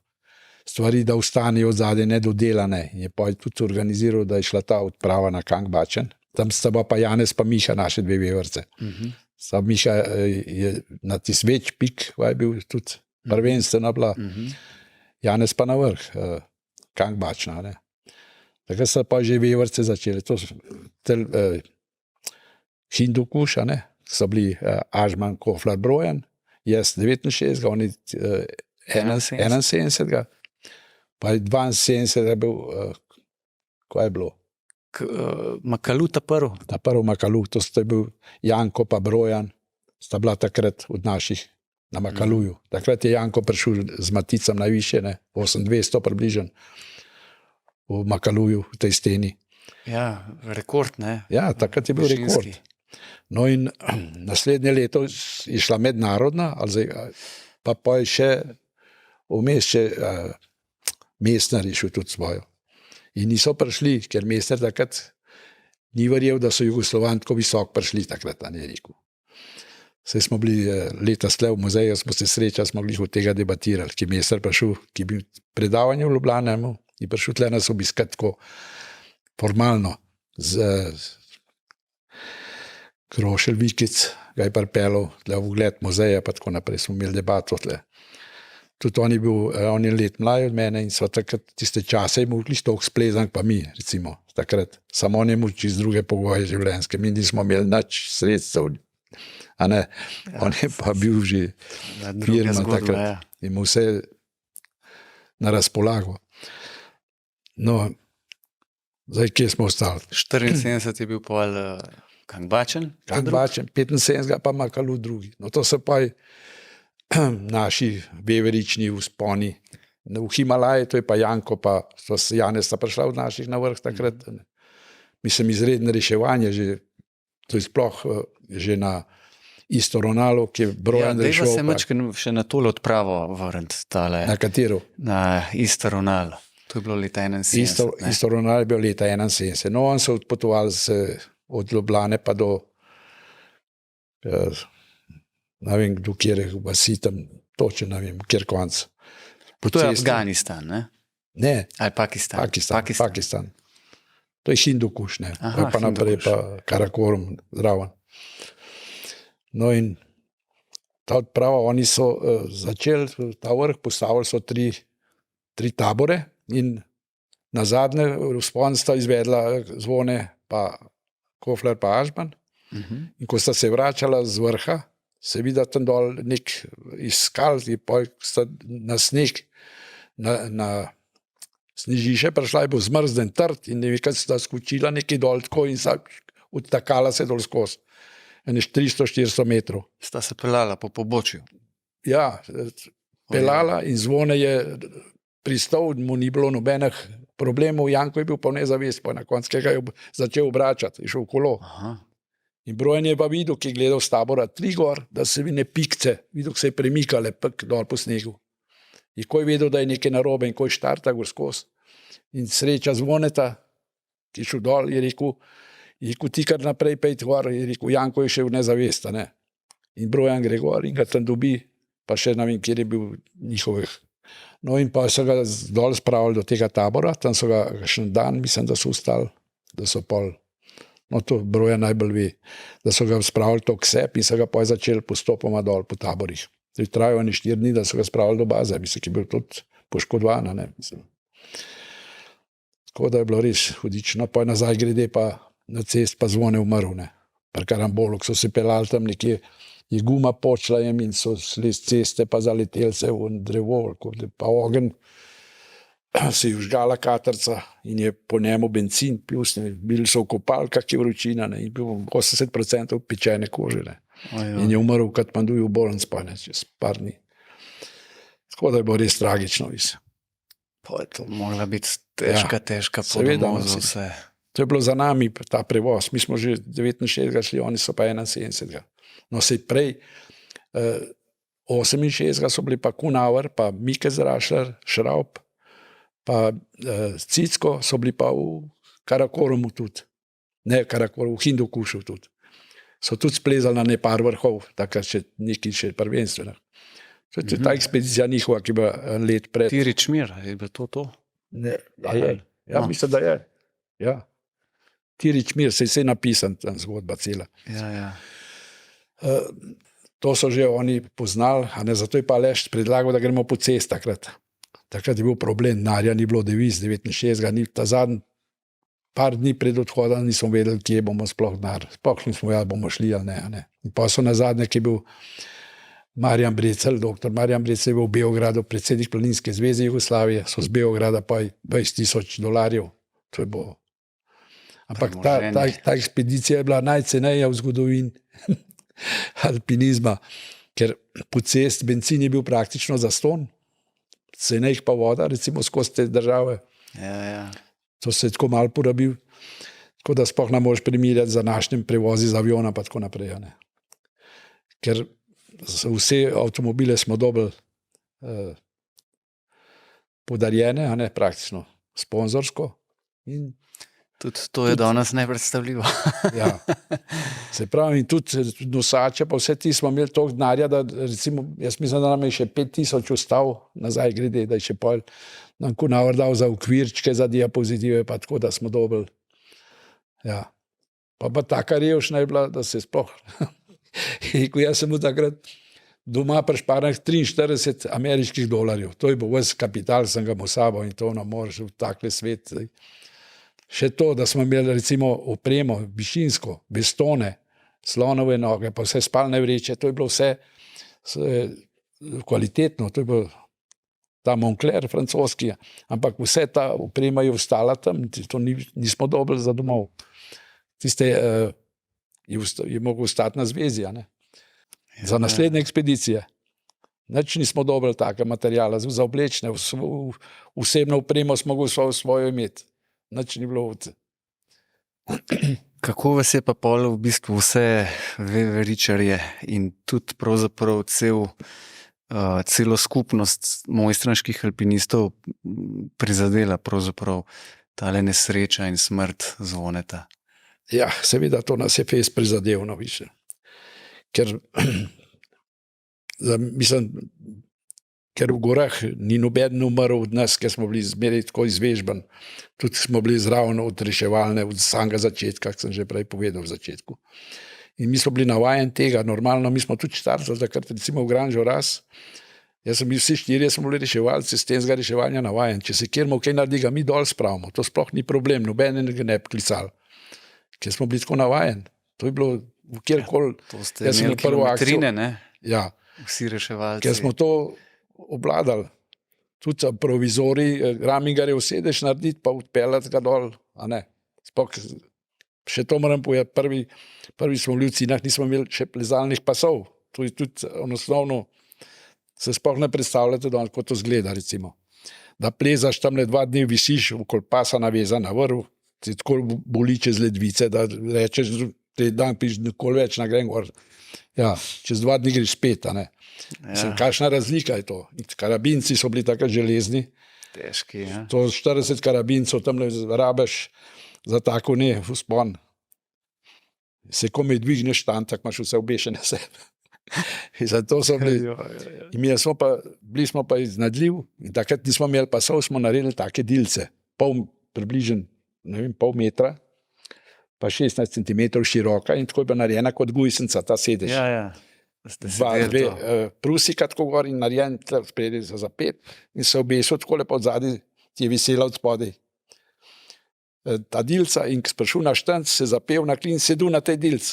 stvari, da ostanejo zadaj nedodelane. Je pa tudi organiziral, da je šla ta odprava na Kangbačen. Tam sta pa Janez pa Miša, naše 2 vevrce. Miša je na tisti več pik, je bil tudi prvenstvena bila. Janez pa na vrh, Kangbačna. Takrat so pa že vevrce začeli. To Hindukuš, so bili Ažman, Koflar, Brojan, jaz 69, oni 71, pa 72 je bil, kaj je bilo? Makalu ta prvi. Ta prvi Makalu, to sta bil Janko pa Brojan, sta bila takrat od naših na Makaluju. Takrat je Janko prišel z Maticem najviše, 8200 približen v Makaluju, v tej steni. Ja, rekord, ne? Ja, takrat je bil rekord. No in naslednje leto je šla mednarodna, pa je še vmes še Mesner je šel tudi svojo. In niso prišli, ker Mesner takrat ni verjel, da so Jugoslovani tako visoko prišli takrat, je rekel. Saj smo bili leta sle v muzeju, smo se srečali, smo bili od tega debatirali, ki je Mesner prišel, ki je bil predavanje v Ljubljani, in prišel tle nas obiskati tako formalno z Grošelj Vikic, ga je pripeljal tle v ugled muzeja, pa tako naprej smo imeli debato tle. Tudi on je let mlaj od mene in so takrat tiste čase imeli toliko splezank pa mi, recimo, takrat. Samo on je imel čist druge pogoje življenjske, mi nismo imeli nič sredstev. A ne, on je pa bil že firma takrat, imel vse na razpolago. No, zdaj, kje smo ostali? 74 je bil pol Kangbačen. Kangbačen, 75 pa Makalu drugi. No, to so pa naši veverični vzponi. V Himalaji, to je pa Janko, pa Janez sta prišla od naših na vrh takrat. Mislim, izredne reševanje, to je sploh že na isto Ronalu, ki je Brojan rešil. Dejva se mačke še na tole odpravo vrniti tale. Na katero? Na isto Ronal. To je bilo leta 71. Isto Ronal je bil leta 71. No, on so odpotovali od Ljubljane pa do ne vem, kdo kjer je vasi tam, točno ne vem, kjer konc. To je Afganistan, ne? Ne. Ali Pakistan? Pakistan. To je Hindukuš, ne. Aha, pa naprej pa Karakorum zraven. No in ta odprava, oni so začeli, ta vrh postavili so tri tabore in na zadnje vzpon sta izvedla Zvone pa Kofler pa Ažman. In ko sta se vračala z vrha, se vidi tam dol nek iskal, in sta na sneg, na snežiše prišla, je bil zmrzden trd in nekaj sta skočila nekaj dol tako in sta odtakala se dol skozi. 300-400 metrov. Sta se pelala po pobočju. Ja, pelala in Zvone je pristal, mu ni bilo nobenih problemov, Janko je bil pa v nezavest, pa na koncu ga je začel obračati, je šel v kolo. Aha. In Brojan je pa videl, ki je gledal z tabora 3 gor, da se vine pikce, videl, ki se je premikale dol po snegu. In ko je vedel, da je nekaj narobe in ko je štarta gor skozi. In sreča Zvoneta, ki je šel dol, je rekel, ti kar naprej pejt gor, je rekel, Janko je še v nezavest, ne. In Brojan gre gor in ga tam dobi, pa še ne vem, kjer je bil njihovih. No in pa so ga dol spravili do tega tabora, tam so ga še dan, mislim, da so ostali, da so pol. No, to Broja najbolj ve, da so ga spravili to k sebi in so ga potem začeli postopoma dol po taborih. Trajajo 4 dni, da so ga spravili do baze, mislim, ki je bil tudi poškodovana, ne, mislim. Tako da je bilo res hudično, pa nazaj grede pa na cest pa Zvone umrl, ne, pri Karambolu, so se pelali tam nekje, je guma počela in so šli z ceste pa zaleteli se v drevo, pa ogenj, se je vžgala katrca in je po njemu benzin plus, bili so v kopalkah, ki je vročina, ne, in bil 80% pečene kože, ne. In je umrl v Katmanduju v bolnici, pa ne, čez par dni. Tako da je bilo res tragično, mislim. Pa je to mogla biti težka podmoz za vse. To je bilo za nami ta prevoz, mi smo že 69 šli, oni so pa 71. No, sej prej 68 so bili pa Kunauer, pa Mike Zrašler, Šraub, pa Cicko so bili pa v Karakorumu tudi. Ne Karakorumu, v Hindukušu tudi. So tudi splezali na nepar vrhov, takrat še nekaj še prvenstveno. To je ta ekspedicija njihova, ki je let pred. Tirič Mir, je bilo to? Ne, je. Ja, mislim, da je. Ja. Tirič Mir, se je napisan tam zgodba cela. Ja. To so že oni poznali, a ne, zato je pa Aleš predlagal, da gremo po cest takrat. Takrat je bil problem, narja ni bilo deviz, 69, ni ta zadnji par dni pred odhodom nismo vedeli, kje bomo sploh denar. Sploh nismo vedeli, bomo šli ali ne. A ne. In pa so nazadnje, ki je bil Marjan Brecelj, doktor Marjan Brecelj je bil v Beogradu, predsednik Planinske zveze Jugoslavije, so z Beograda pa $20,000. To je bilo. Ampak ta ekspedicija je bila najcenejša v zgodovini alpinizma, ker po cesti bencin je bil praktično zastonj, cenejš pa voda, recimo skozi te države. Ja. To se je tako malo porabil, tako da sploh ne moreš primerjati z današnjim prevozi z aviona pa tako naprej. Ne. Ker vse avtomobile smo dobili podarjene, a ne, praktično sponzorsko. In tudi to je danes nepredstavljivo. Ja. Se pravi, in tudi nosače, pa vse ti smo imeli toliko denarja, da recimo, jaz mislim, da nam je še 5,000 ostal nazaj grede, da je še pol nam Kunavr dal za okvirčke, za diapozitive, pa tako, da smo dobili. Ja. Pa taka revščina je bila, da se sploh jaz sem mu takrat doma prišparil $43 ameriških. To je bil ves kapital, sem ga mu sabo in to nam moraš v takle svet. Še to, da smo imeli recimo opremo, višinsko, bestone, slonove noge, pa vse spalne vreče, to je bilo vse kvalitetno, to je bil ta Moncler francoski, ampak vse ta oprema je ostala tam, to nismo dobili za domov. Tiste je mogel ostati na zvezi, a ne? Za naslednje ekspedicije. Nič nismo dobili take materijala, za oblečne, osebno opremo smo mogli svojo imeti. Nič ni bilo. Kako vas je pa pol v bistvu vse veveričarje in tudi pravzaprav celo skupnost mojstranskih alpinistov prizadela pravzaprav tale nesreča in smrt Zvoneta? Ja, seveda to nas je fez prizadevno više. Ker mislim, ker v gorah ni noben umrl od nas, ker smo bili zmeraj tako izvežban. Tudi smo bili zraven od reševalne, od samega začetka, kak sem že prej povedal v začetku. In mi smo bili navajeni tega, normalno, mi smo tudi štartali, takrat recimo v Grand Joras. Jaz sem bil vsi štirje, smo bili reševalci, s tega reševanja navajeni. Če se kjermo kaj naredi, ga mi dol spravimo. To sploh ni problem, noben ga ne bi klical. Ker smo bili tako navajeni. To je bilo kjerkoli. To ste imeli kilometrine, ne? Ja. Vsi reševalci. Ker smo to obladali. Tudi provizori, Ramingarjev sedež narediti, pa odpeljati ga dol. A ne. Sploh, še to moram povedati, prvi smo bili v Cinah, nismo imeli še plezalnih pasov. To je tudi osnovno, se sploh ne predstavljate, da kako to zgleda, recimo. Da plezaš tamle 2 dni, visiš okoli pasa navezan na vrv, ti tako boli čez ledvice, da rečeš, te dan piš nikoli več na grem gor. Ja, čez 2 dni greš spet, a ne. Ja. Kakšna razlika je to? Karabinci so bili takrat železni. Težki, ja. To 40 karabincev tamle rabeš za tako vzpon. Se komaj dvigneš tam, tako imaš vse obešene sebe. In zato so bili. Bili smo pa iznadljiv in takrat nismo imeli pasov, smo naredili take dilce. Približno, ne vem, pol metra, pa 16 centimetrov široka in tako je bila narejena kot gujsenca, ta sedež. Ja. Dve prusika tako gor in narejen spredi za zapet in se obesil tako lepo od zadaj, ti je visela od spodaj. Ta dilca in ko sprašil na štanc, se zapel na klin, sedel na tej dilc.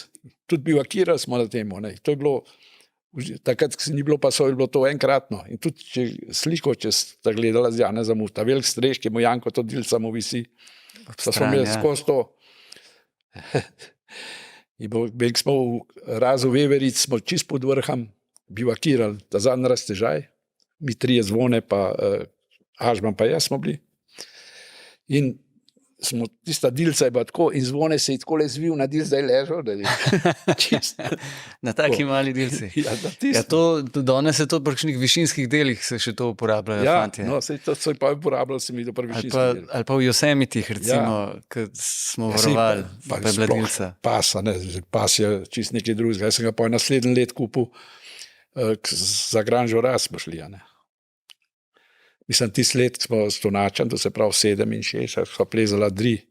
Tudi bivakirali smo na temu. Ne. To je bilo, takrat, ko ni bilo pasov, je bilo to enkratno. In tudi če sta gledala z Janezom, ta velik streš, ki mu Janko to dilca mu visi, pa smo imeli skozi to. In smo v razu Veveric, smo čist pod vrhom bivakirali, ta zadnji raztežaj, mi 3 Zvone, pa Ažman pa jaz smo bili. In tista dilca je bila tako in Zvone se je tako zvil na dilc, da je ležal. Na taki mali dilci. Ja, danes se to v kakšnih višinskih delih se še to uporabljajo, fantje. No, to so pa uporabljali se mi do prvi višinskih delih. Ali pa v Yosemitih, recimo, ko smo varovali, pa je bila dilca. Pas je čist nekaj drugega. Jaz sem ga pa naslednji let kupil, za Grand Joras smo šli, ne. Mislim, tisti let smo s Tonačem, to se pravi 7 in 6, smo plezala 3.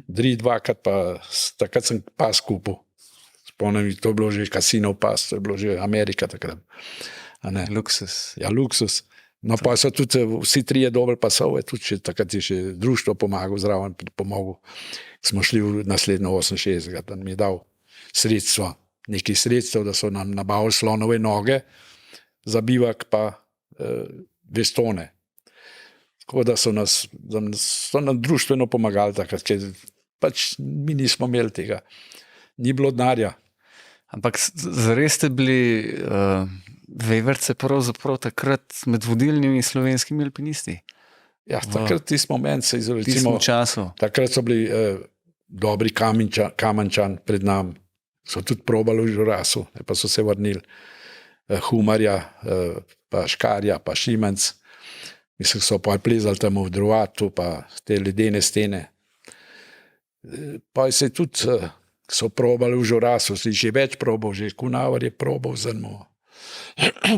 2krat, pa takrat sem pas kupil. Spomnim, to je bilo že Casinov pas, to je bilo že Amerika takrat. Luksus. Ja, luksus. No, pa so tudi vsi trije dobili pasove, tudi še, takrat je še društvo pomagal, zraven pomogel. Smo šli v naslednjo 68, da mi je dal sredstva, nekaj sredstev, da so nam nabavili slonove noge za bivak pa vestone. Tako da so nam društveno pomagali takrat, ker pač mi nismo imeli tega. Ni bilo denarja. Ampak zares ste bili veverce pravzaprav takrat med vodilnimi slovenskimi alpinisti? Ja, takrat tisti moment se V tistem času. takrat so bili dobri Kamenčan pred nami, so tudi probali v Žurasu, pa so se vrnili. Humarja, pa Škarja, pa Šimenc. Mislim, so pa plezali tam v Druvatu, pa te ledene stene. Pa se tudi so probali v Žurasu, si že več probal, že Kunavar je probal z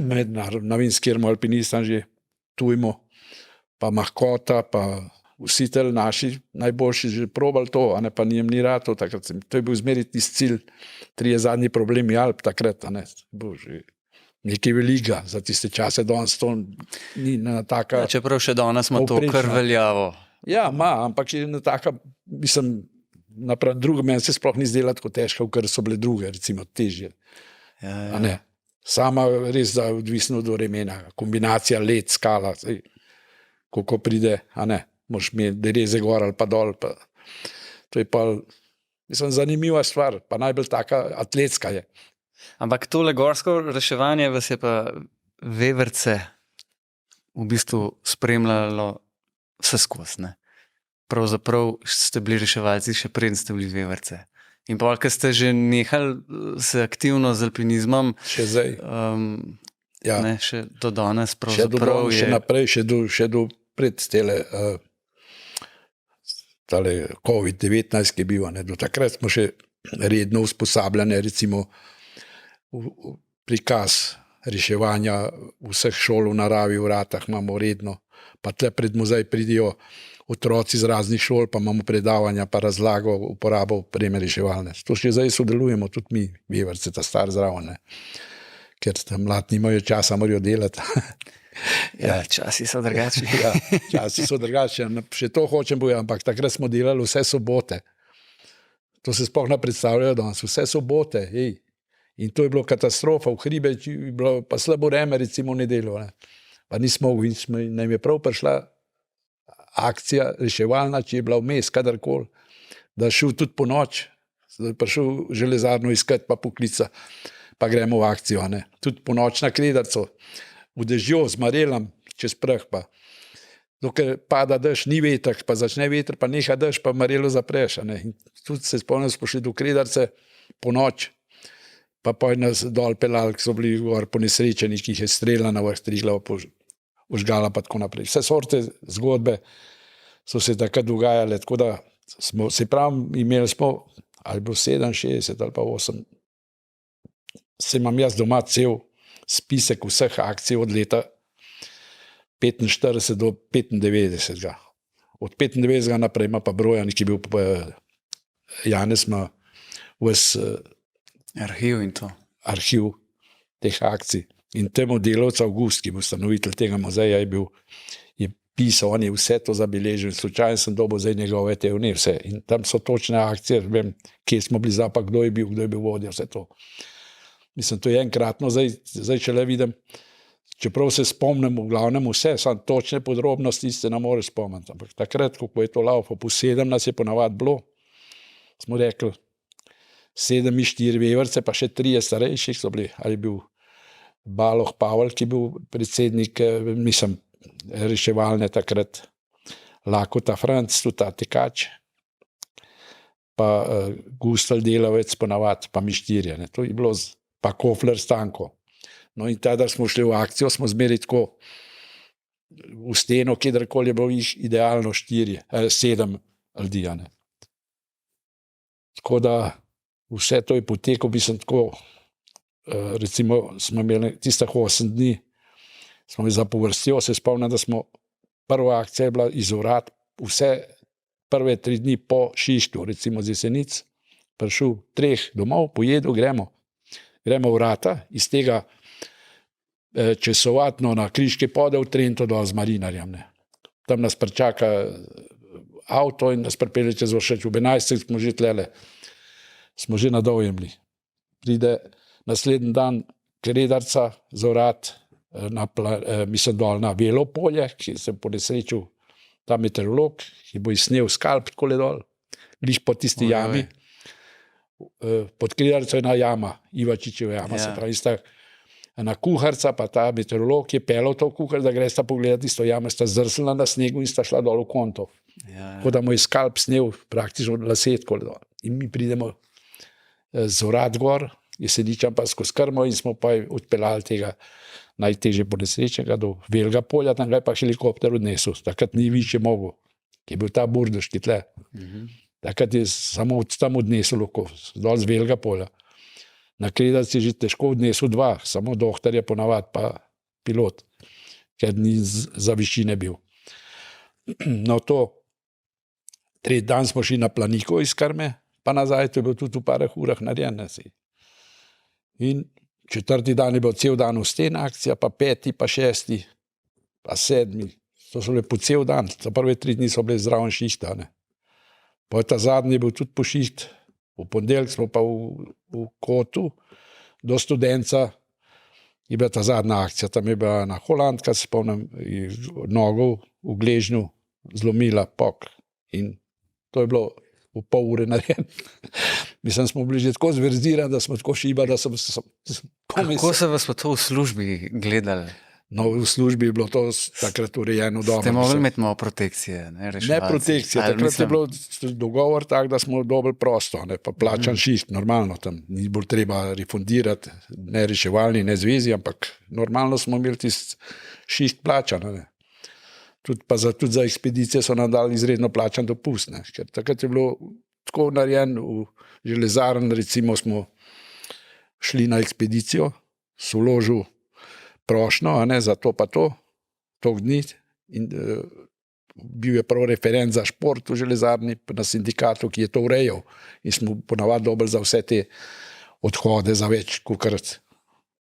mednarodnim alpinistom, že tujmo, pa Mahkota, pa vsi te naši najboljši že probali to, a ne, pa njem ni rato takrat. To je bil zmeri tisti cilj, trije zadnji problemi Alp takrat, a ne, bože. Nekaj velikega za tiste čase, danes to ni na taka... Ja, čeprav še danes ima to kar veljavo. Ja, ima, ampak je na taka, mislim, napram drugo, meni se sploh ni zdela tako težka, ker so bile druge, recimo, težje. A ne. Sama res da odvisno od vremena, kombinacija led, skala, kako pride, a ne, moraš imeti reze gor ali pa dol, pa to je pa, mislim, zanimiva stvar, pa najbolj taka atletska je. Ampak tole gorsko reševanje vas je pa veverce v bistvu spremljalo vse skozi, ne? Pravzaprav ste bili reševalci še preden ste bili veverce. In pol, ko ste že nehali se aktivno z alpinizmom, Še zdaj, ja, ne, še do danes še pravzaprav je... še naprej, še do pred tale COVID-19, ki je bil, ne, do takrat smo še redno usposabljane, recimo prikaz reševanja vseh šol v naravi v Ratah imamo redno, pa tle pred muzej pridijo otroci z raznih šol, pa imamo predavanja, pa razlago uporabo opreme reševalne. To še zdaj sodelujemo, tudi mi, veverce, ta star zraven, ne. Ker tam mlad nimajo časa, morajo delati. Ja, časi so drugačni. Ja, časi so drugačni, še to hočem povedati, ampak takrat smo delali vse sobote. To se sploh ne predstavljajo danes, vse sobote, In to je bilo katastrofa, v hribe je bilo pa slabo vreme, recimo v nedeljo, ne. Pa nismo mogli, nam je prav prišla akcija reševalna, če je bila vmes, kadarkoli, da je šel tudi po noč, da je prišel železarno iskat, pa poklica, pa gremo v akcijo, ne. Tudi po noč na Kredarco, v dežjo, z marelom, čez prah pa. Dokler pada dež, ni veter, pa začne veter, pa neha dež, pa marelo zapreš, ne. In tudi se spomnim, smo šli do Kredarce po noč, pa je nas dol pelali, ki so bili gor po nesrečenih, ki jih je streljala na vrh Triglava, užgala pa tako naprej. Vse sorte zgodbe so se takrat dogajale, tako da smo, se pravi, imeli smo, ali bilo 67 ali pa 8, se imam jaz doma cel spisek vseh akcij od leta 45 do 95. Od 95 naprej ima pa Brojan, ki je bil pa Janez, ima ves Arhiv in to. arhiv teh akcij. In temu delavcu Avgust, ki je bil ustanovitelj tega muzeja, je pisal, on je vse to zabeležil. Slučajno sem dobil zdaj njegove teorije, vse. In tam so točne akcije, vem, kje smo bili zdaj, pa kdo je bil vodja, vse to. Mislim, to je enkratno, zdaj če le vidim, čeprav se spomnim v glavnem vse, samo točne podrobnosti se ne moreš spomniti. Ampak takrat, ko je to laufo, po 7 nas je ponavadi bilo, smo rekli, 7 in 4 veverce, pa še 3 starejših so bili, ali je bil Baloh Pavel, ki je bil predsednik, mislim, reševalne takrat, Lakota Franc, tudi ta tekač, pa Gustel delavec ponavadi, pa mi 4, ne, to je bilo, pa Kofler Stanko. No in tada smo šli v akcijo, smo zmeri tako v steno, kjerkoli je bilo idealno 7 ljudi, ne. Tako da vse to je potekalo, bi sem tako, recimo smo imeli tistih 8 dni, smo za povrstjo, se spomnim, da smo, prva akcija je bila iz Vrat, vse prve 3 dni po Šištu, recimo z Jesenic, prišel 3 domov, pojedel, gremo v Vrata, iz tega čez Sovatno na Kriške pode v Trento dol z marinarjem. Ne. Tam nas pričaka avto in nas pripelje čez Vršič. V 11 smo že tlele, smo že na Dovjemli. Pride naslednji dan Kredarca za urad, mislim dol na Velo polje, ki sem ponesrečil ta meteorolog, ki bo izsnel skalp takole dol, bliž po tisti jami. Pod Kredarco je ena jama, Ivačičeva jama, se pravi, sta ena kuharca, pa ta meteorolog je pelal to kuhar, da gresta pogledati tisto jame, sta zrsla na snegu in sta šla dol v konto. Tako da mu je skalp snel praktično lase takole dol. In mi pridemo z urad gor, Jeseničan pa skozi Krmo in smo pa odpeljali tega najtežje ponesrečenega do Velega polja, tam ga je pa helikopter odnesel. Takrat ni više mogel, ki je bil ta burdežki tle. Takrat je samo tam odnesel dol z Velega polja. Na Kredarci je že težko odnesel dva, samo doktor je ponavad, pa pilot, ker ni za višine bil. No to, tretji dan smo šli na Planiko iz Krme, pa nazaj, to je bil tudi v parah urah narejen. In četrti dan je bil cel dan v stena akcija, pa peti, pa šesti, pa sedmi. To so bile po cel dan. Za prve 3 dni so bile zraven šihta. Pa ta zadnji je bil tudi po šiht. V ponedeljek smo pa v Kotu do Studenca je bila ta zadnja akcija. Tam je bila na Holandka, se spomnim, nogo v gležnju zlomila pok. In to je bilo v pol ure narejen. Mislim, smo bili že tako zverzirani, da smo tako šibali, da sem... Kako se vas pa to v službi gledali? No, v službi je bilo to takrat urejeno dobro. Ste mogli imeti malo protekcije, ne? Ne protekcije, takrat je bilo dogovor tak, da smo dobili prosto, ne, pa plačan šiht, normalno tam. Ni bolj treba refundirati, ne reševalni, ne zvezi, ampak normalno smo imeli tisti šiht plačan, ne. Tudi za ekspedicije so nam dali izredno plačan dopust, ne. Ker takrat je bilo tako narejen v železarn, recimo smo šli na ekspedicijo, so vložil prošnjo, a ne, za to pa to, toliko dni in bil je prav referent za šport v železarni na sindikatu, ki je to urejal in smo ponavadi dobili za vse te odhode za več kakrat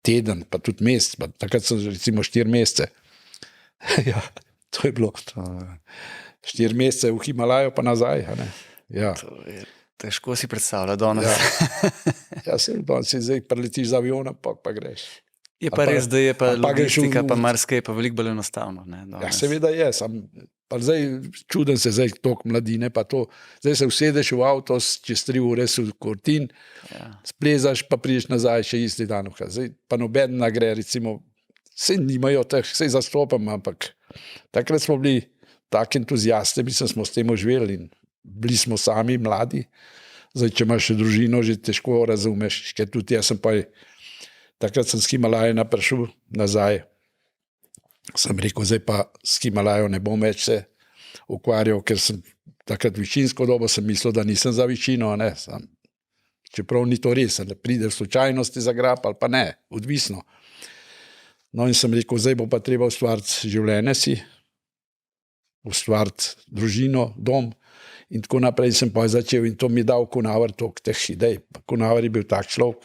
teden, pa tudi mesec, pa takrat so recimo 4 mesece. Ja, to je bilo. 4 mesece v Himalaju pa nazaj, a ne. Ja. Težko si predstavlja danes. Ja, danes zdaj preletiš z aviona, pa greš. Je pa res, da je pa logistika, pa marsikaj je pa veliko bolj enostavno. Ja, seveda je, pa zdaj čuden se zdaj toliko mladine, pa to, zdaj se usedeš v avto, čez 3 ure si v Kortin, splezaš, pa prideš nazaj še isti dan. Zdaj pa noben nagre, recimo, vse nimajo teh, vse zastopam, ampak takrat smo bili tak entuzijasti, mislim, smo s tem oživeli in bili smo sami mladi. Zdaj, če imaš še družino, že težko razumeš, ker tudi jaz sem pa takrat sem s Himalajena prišel nazaj. Sem rekel, zdaj pa s Himalajo ne bom več se ukvarjal, ker sem takrat višinsko dobo sem mislil, da nisem za višino, ne. Čeprav ni to res, ne pride v slučajnosti za grab ali pa ne, odvisno. No in sem rekel, zdaj bo pa treba ustvariti življenje si, ustvariti družino, dom in tako naprej sem pa začel in to mi dal Kunaver toliko teh idej. Kunaver je bil tak človek,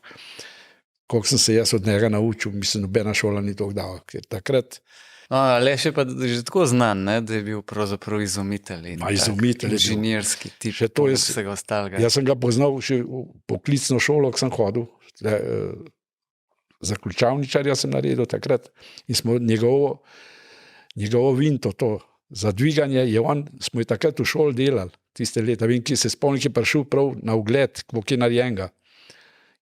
koliko sem se jaz od njega naučil, mislim, nobena šola ni toliko dala, ker takrat... Aleš je pa že tako znan, ne, da je bil pravzaprav izumitelj in inženirski tip vsega ostalega. Jaz sem ga poznal še v poklicno šolo, ko sem hodil, za ključavničarja sem naredil takrat in smo njegovo vinto, to za dviganje, smo jo takrat v šoli delali, tiste leta, vem, ki se spomnim, ki je prišel prav na ugled, kako je narejenega.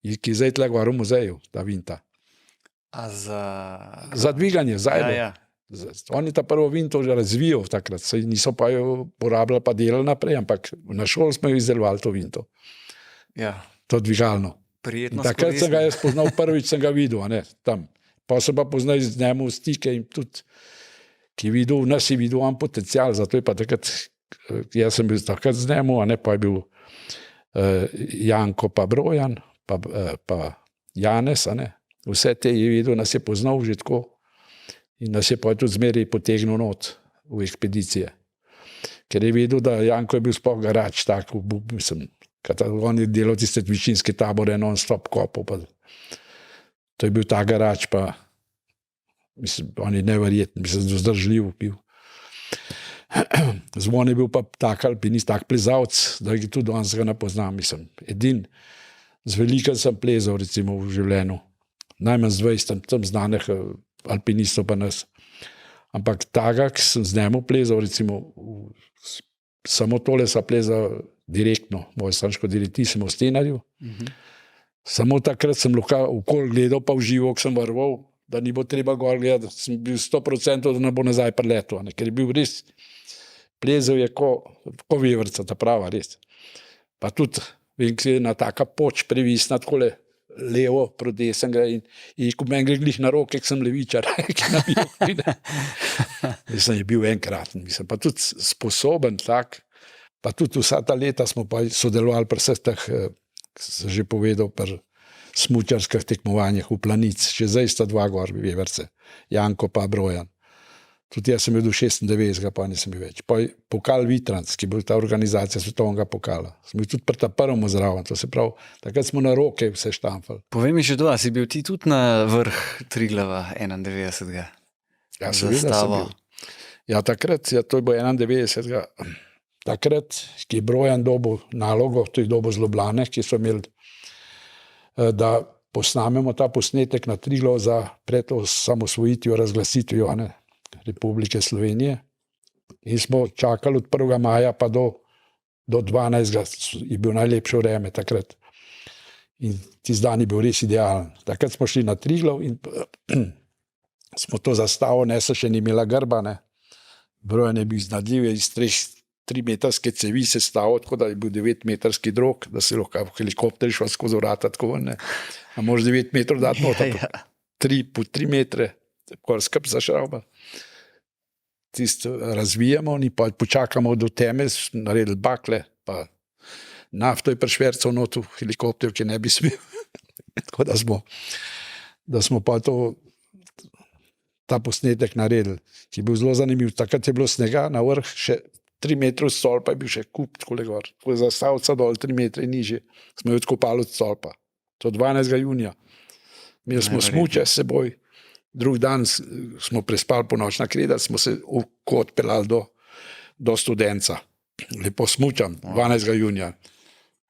Ki je zdaj tle gor v muzeju, ta vinta. A za dviganje, zajdo. Ja. Oni ta prvo vinto že razvijal takrat, niso pa jo porabljali pa delali naprej, ampak na šoli smo jo izdelovali to vinto. Ja. To dvigalno. Prijetno takrat sem ga jaz poznal, prvič sem ga videl, ne, tam. Pa sem pa poznal z njemu stike in tudi, ki je videl, nas je videl on potencial, zato je pa takrat, jaz sem bil takrat z njemu, a ne, pa je bil Janko pa Brojan, pa Janez, a ne. Vse te je videl, nas je poznal že tako in nas je pa tudi zmeraj potegnil not v ekspedicije. Ker je videl, da Janko je bil sploh garač, tak, mislim, on je delal tiste višinske tabore, non-stop kopal, pa to je bil ta garač, pa Mislim, on je neverjeten, mislim, vzdržljiv bil. Zvon je bil pa tak alpinist, tak plezalec, da ga tudi danes ga ne poznam. Mislim, edin z velikim sem plezal recimo v življenju. Najmanj z 20 tam znanih alpinistov pa nas. Ampak taga, ki sem z njemu plezal, recimo samo tole sa plezal direktno, moj sanško diretissimo v Stenarju. Samo takrat sem lahko okoli gledal, pa v živo, ko sem vrval, da ni bo treba gor gledati, sem bil 100%, da ne bo nazaj priletel, ker je bil res, plezel je ko vevrca, ta prava, res. Pa tudi, vem, ki je na taka poč previsna, takole levo proti desnega in ko meni gre glih na roke, ki sem levičar, ki na bil. Mislim, je bil enkraten, mislim, pa tudi sposoben tak, pa tudi vsa ta leta smo pa sodelovali pri vseh teh, sem že povedal, pri smučarskih tekmovanjih v Planic, še zdaj sta dva gor veverce, Janko pa Brojan. Tudi jaz sem bil do 96, pa nisem bil več. Pokal Vitranc, ki je bil ta organizacija svetovnega pokala. Sem bil tudi pri ta prvem zraven, to se pravi, takrat smo na roke vse štamfali. Povej mi še to, a si bil ti tudi na vrh Triglava 91. Ja, seveda sem bil. Ja, takrat, ja, to je bilo 91. Takrat, ki je Brojan dobil nalogo, to je dobil z Ljubljane, ki so imeli, da posnamemo ta posnetek na Triglav za pred osamosvojitvijo, razglasitvijo Republike Slovenije. In smo čakali od 1. maja pa do 12. je bil najlepše vreme takrat. In tisti dan je bil res idealen. Takrat smo šli na Triglav in smo to zastavo, nesla še ni imela grba, Brojan je bil iznadljiv, iz 3-metrske cevi se stavo, tako da je bil 9-metrski drog, da se lahko v helikopter šla skozi vrata, tako a moraš 9 metrov dati nota, po 3 metre, tako skrb za šrauba. Tisto razvijamo in pa počakamo do teme, naredili bakle, pa nafto je prišvercal not v helikopter, ki ne bi smel. Tako da smo pa ta posnetek naredili, ki je bil zelo zanimiv. Takrat je bilo snega, na vrh še 3 metrov stolpa, je bil še kup takole gor. Tako je zastavca dol 3 metre nižje. Smo jo odkopali od stolpa. To 12. junija. Imeli smo smuče s seboj. Drug dan smo prespali po noč na Kredar, smo se odpeljali do Studenca. Lepo smučam, 12. junija.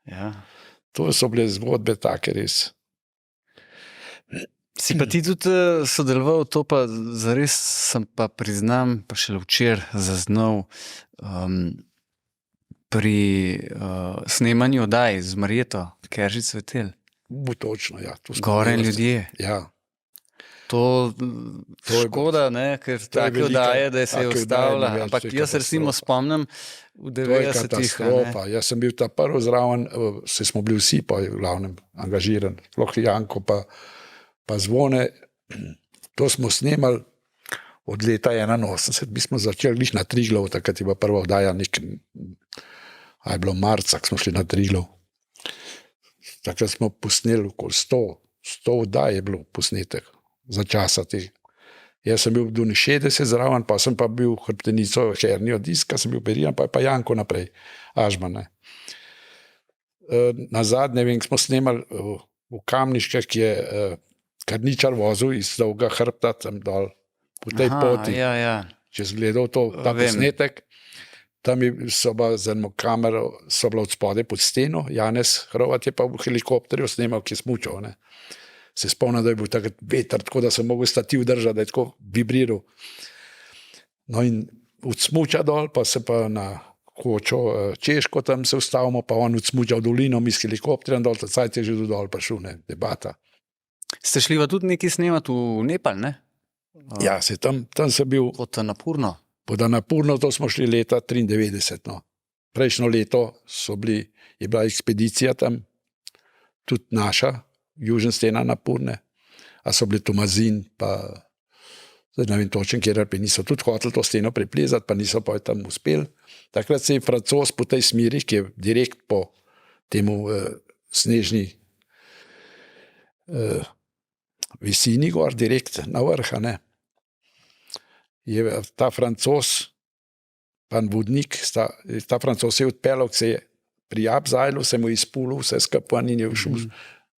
Ja. To so bile zgodbe take res. Si pa ti tudi sodeloval, to pa zares sem pa priznam, pa šele včeraj zaznal pri snemanju oddaj z Marjeto Keržič Svetel. Točno, ja. Gore ljudje. Ja. To škoda, ker take oddaje, da se je ustavila. Ampak jaz recimo spomnim v 90-ih. To je katastrofa. Jaz sem bil ta prvi zraven, se smo bili vsi pa v glavnem angažirani. Sploh Janko pa Zvone. To smo snemali od leta 81. Mi smo začeli glih na Triglav, takrat je bila prva oddaja je bilo marca, ko smo šli na Triglav. Takrat smo posneli okoli 100 oddaj je bilo posnetek za časa teh. Jaz sem bil do 60 zraven, pa sem pa bil hrbtenico hernijo diska, sem bil operiran, pa Janko naprej, Ažman. Nazadnje, vem, smo snemali v Kamniškah, ki je Karničar vozil iz dolga hrbta tam dol, po tej poti. Ja. Če si gledal ta posnetek, tam so bila z eno kamero, so bila od spode pod steno, Janez Hrovat je pa v helikopterju snemal, ki je smučal. Se spomnim, da je bil takrat veter, tako da sem mogel stativ držati, da je tako vibriral. No in odsmuča dol, pa se pa na kočo Češko tam se ustavimo, pa on odsmuča v dolino, mi s helikopterjem dol, cajt je že do dol prišel, debata. Ste šli pa tudi nekaj snemati v Nepal, ne? Ja, tam sem bil. Pod Annapurno. Pod Annapurno, to smo šli leta 93. Prejšnjo leto je bila ekspedicija tam, tudi naša, južna stena Annapurne, a so bili Tomazin, pa zdaj ne vem točen, kjer niso tudi hoteli to steno preplezati, pa niso pa tam uspeli. Takrat se je Francoz po tej smeri, ki je direkt po temu snežni visini gor, direkt na vrha, je ta Francoz, pan vodnik, ta Francoz se je odpeljal, se je pri Abzajlu, se mu je izpulil vse skupaj in je všel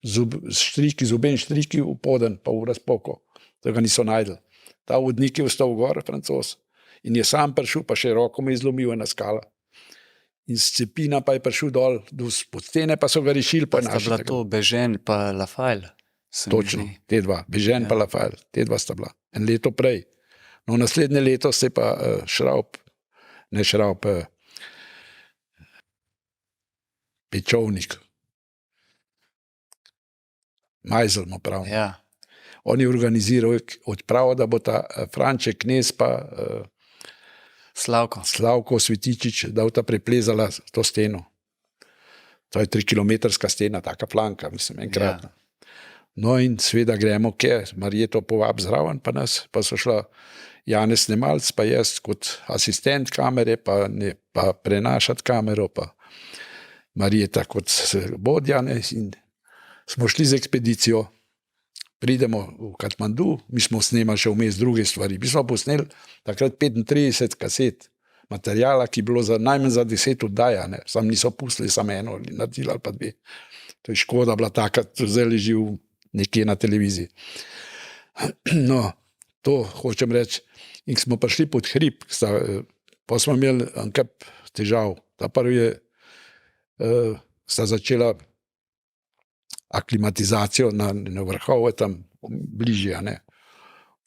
z oben štriki v poden, pa v razpoko, da ga niso najdel. ta vodnik je vstal gor, Francoz, in je sam prišel, pa še roko me je zlomil ena skala. In z cepina pa je prišel dol, do pod stene pa so ga rešili. Pa Sta bila to Bežen pa Lafayette? Točno, te dva, Bežen pa Lafayette, te dva sta bila. En leto prej. No, naslednje leto se pa Pečovnik. Majzel mu pravi. Ja. On je organiziral odpravo, da bo ta Franček Knez pa Slavko Svetičič, da bo ta preplezala to steno. To je 3-kilometrska stena, taka flanka, mislim, enkratna. Ja. No in seveda gremo, Marjeto povab zraven, pa so šla Janez Nemalc, pa jaz kot asistent kamere, pa prenašati kamero, pa Marjeta kot vodja, in smo šli z ekspedicijo, pridemo v Katmandu, mi smo snemali še vmes druge stvari. Mi smo posneli takrat 35 kaset materijala, ki je bilo najmanj za 10 oddaj, sam niso pustili samo eno, naredili ali pa 2. To je škoda bila taka, zdaj leži nekje na televiziji. No, to hočem reči. In smo prišli pod hrib, pa smo imeli enkrat težav. Ta prvi je, sta začela aklimatizacijo na vrhove tam bližje,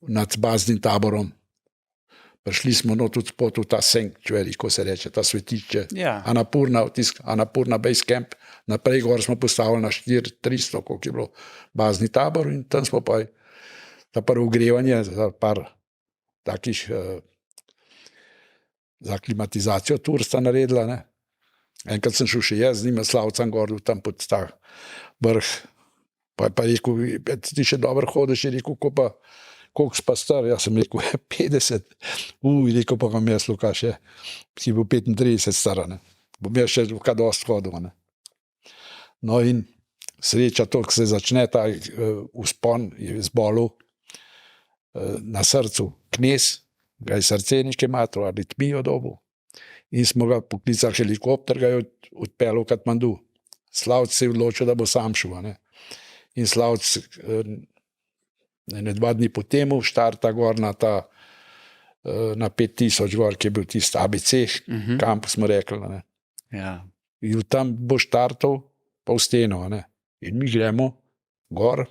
nad baznim taborom. Prišli smo tudi spod v ta sanctuary, ko se reče, ta svetišče, Annapurna Base Camp, naprej gor smo postavili na 400, koliko je bilo bazni tabor, in tam smo pa ta prvo ogrevanje za par takih za aklimatizacijo tur sta naredila. Enkrat sem šel še jaz z njima Slavcem gor, tam pod ta vrh, pa je rekel, ti še dobro hodiš, je rekel, koliko si pa star, jaz sem rekel, 50, rekel pa vam jaz, Lukaš, si bil 35 star, bom jaz še kaj dost hodil. No in sreča to, ko se začne ta vzpon, je zbolel na srcu Knez, ga je srce nekaj matro, aritmijo dobil, in smo ga poklicali helikopter, ga je odpeljal v Katmandu. Slavc se je odločil, da bo sam šel. In Slavc 2 dni po temu štarta gor na 5000 gor, ki je bil tisti ABC, kamp smo rekli. Ja. In tam bo štartal pa v steno. In mi gremo gor,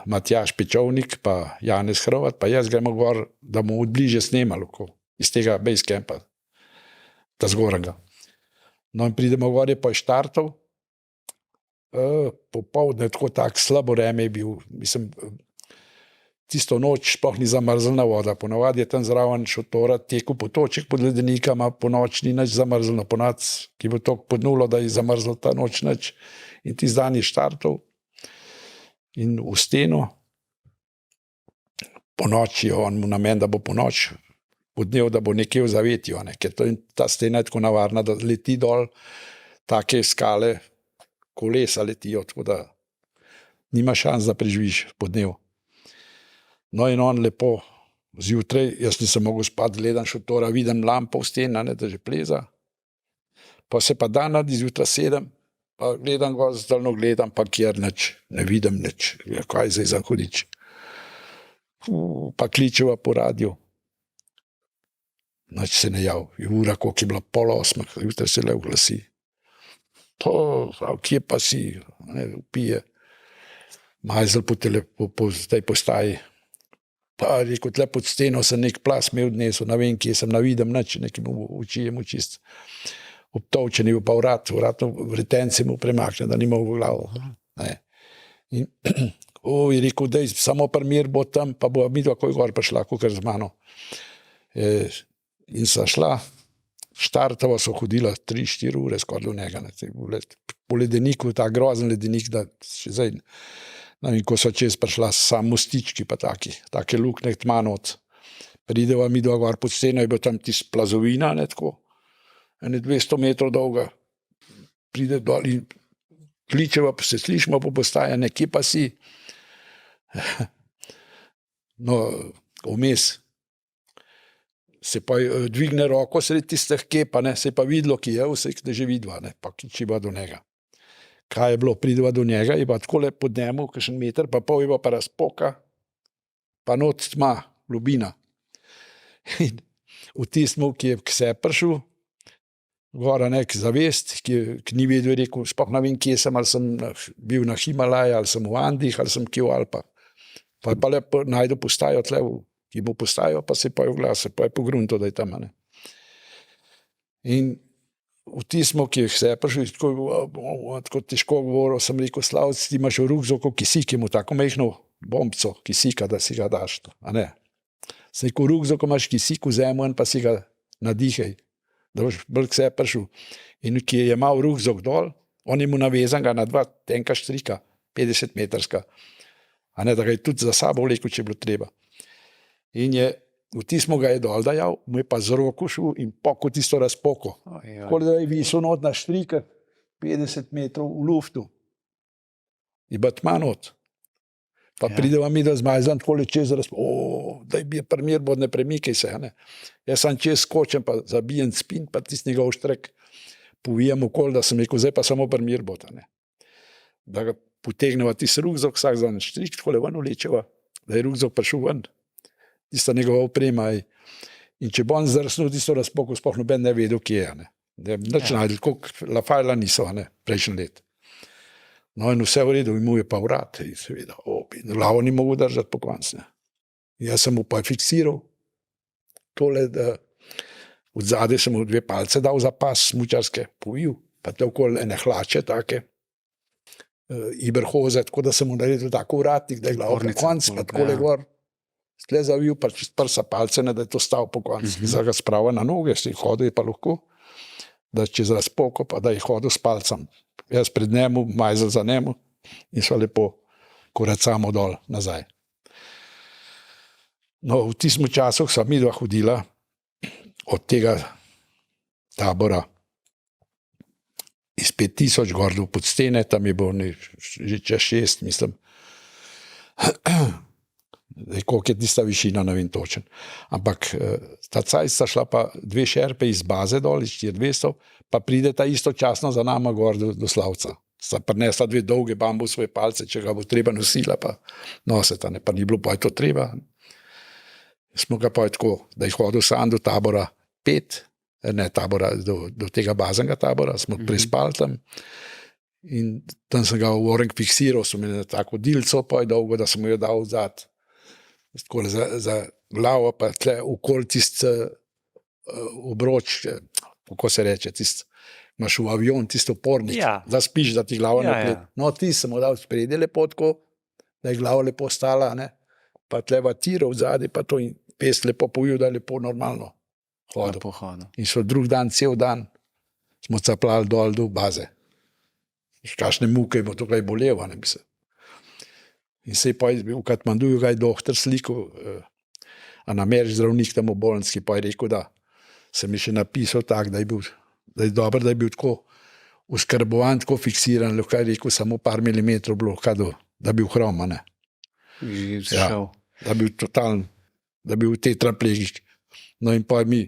Matjaž Pečovnik, pa Janez Hrovat, pa jaz gremo gor, da bomo odbliže snemali iz tega base campa, ta zgornjega. No in pridemo gor, je pa štartal, popoldne tako slabo vreme je bil, mislim, tisto noč sploh ni zamrzlna voda, ponavadi je tam zraven šotora tekel potoček pod ledenikama, po noč ni nič zamrzlno, po noč, ki bo toliko pod nulo, da je zamrzlo ta noč nič, in tisti dan je štartal in v steno, po noči je on mu namen, da bo po noč podnev, da bo nekje v zavetju, ker ta stena je tako navarna, da leti dol, take skale, kolesa letijo, tako da nima šans, da preživiš podnev. No in on lepo zjutraj, jaz nisem mogel spati, gledam šotora, vidim lampo v stena, da že pleza, pa se pa dan zjutraj sedem, pa gledam ga, zdalno gledam, pa kjer nič, ne vidim nič, kaj zdaj za hudič. Pa kličeva po radiju. Nič se ne jav, je ura, koliko je bila 7:30, jutri se le oglasi. Kje pa si, pije. Majzel po tej postaji. Pa rekel, tle pod steno sem nek plas me odnesel, ne vem, kje sem, ne vidim nič, nekim oči je mu čist obtovčen, je pa vratno vretence mu premakne, da nima v glavo. In je rekel, daj, samo primir bo tam, pa bo midva koj gor prišla, kakor z mano. In sta šla, štartova so hodila 3-4 ure skoraj do njega. Po ledeniku, ta grozen ledenik, da še zdaj, in ko so čez prišla sam mostički, pa take lukne tmanot, prideva midva gor pod steno, je bil tam tist plazovina, tako, 200 metrov dolga, pride dol in kličeva, se slišimo po postaji, kje pa si. No, vmes se pa dvigne roko sredi tistih kepa, se je pa videlo, ki je, vse da že vidva, pa kličiva do njega. Kaj je bilo, prideva do njega, je pa tako le pod njemu, kakšen meter, pa pol je pa razpoka, pa not tma, lubina. In v tistem, ki je k sebi prišel, gora nek zavest, ki ni vedel, je rekel, sploh ne vem, kje sem, ali sem bil na Himalaji, ali sem v Andih, ali sem kje v Alpah. Pa je pa lepo najdu postajo tle, ki bo postajo, pa se pa je v glas, pa je pogrunto, da je tam. Ne? In v tistem, ki je k sebi prišel, tako težko govoril, sem rekel, Slavc, ti imaš v rukzaku kisik, je mu tako mehno bombco kisika, da si ga daš. A ne? Sem rekel, v rukzaku imaš kisik, vzemi pa si ga nadihaj, da boš bolj k sebi prišel. In ki je imel rukzak dol, on je mu navezan ga na 2 tenka štrika, 50 metrska, a ne, da ga je tudi za sabo vlekel, če je bilo treba. In je, v tistem ga je dol dajal, mu je pa z roko šel in pokol tisto razpoko. Tako da je visel not na štrikah 50 metrov v luftu. Je pa tma not. Pa prideva mi, da zmajzam takole čez da je bil primer, bod ne premikaj se. Ne? Jaz sam čez skočem, pa zabijem spin, pa tisti njegov štrek povijem okoli, da sem rekel, zdaj pa samo primer bod. Da ga potegneva tisti rukzak, vsak za en štrik, takole ven vlečeva, da je rukzak prišel ven. Tista njegova oprema. In če bo on zdrsnil tisto razpoko, sploh noben ne vedel, kje je. Nič najdel, koliko lafajla niso, prejšnji let. No in vse v redu, in mu je pa vrat, in seveda, glavo ni mogel držati po koncu. Jaz sem mu pa fiksiral tole, da od zadaj sem mu 2 palce dal za pas smučarske, povil, pa te okoli ene hlače take, iberhoze, tako da sem mu naredil tako vratnik, da je glavo po koncu, pa takole gor, tle zavil, pa čez prsa palce, da je to stal po koncu, za ga sprava na noge, si hodil je pa lahko, da čez razpoko, pa da je hodil s palcem. Jaz pred njemu, majzel za njemu in sva lepo koracamo dol nazaj. No, v tistem času sva midva hodila od tega tabora iz 5000 gor do Podstene, tam je bilo že čez 6, mislim. Koliko je tista višina, ne vem točen. Ampak ta cajt sta šla pa 2 šerpe iz baze dol, iz 4200, pa pride ta istočasno za nama gor do Slavca. Sta prinesla 2 dolge bambusove palce, če ga bo treba nosila, pa noseta, ne, pa ni bilo pa je to treba. Smo ga pa tako, da je hodil sam do tabora 5, ne tabora, do tega bazenega tabora, smo prespali tam in tam sem ga v orenk fiksiral, sem imel tako dilco, pa je dolgo, da sem jo dal vzad. Tako za glavo, pa tle okoli tist obroč, kako se reče, tist, imaš v avion, tist opornik, da spiš, da ti glavo naplet. No, ti sem mu dal spredi lepo tako, da je glavo lepo stala, ne? Pa tle vatirov vzadi, pa to in pes lepo povil, da je lepo normalno hodil. In so drug dan, cel dan, smo caplali dol do baze. Kakšne muke bo tukaj boleva, ne bi se. In se je pa v Katmanduju ga je doktor slikal, ameriški zdravnik tam v bolnici, pa je rekel, da se mi še napisal tak, da je dobro, da je bil tako oskrbovan, tako fiksiran, lahko je rekel, samo par milimetrov bilo, da bi bil hrom, ne. Ja, da bi bil totalen, da bi bil tetraplegik. No in pa mi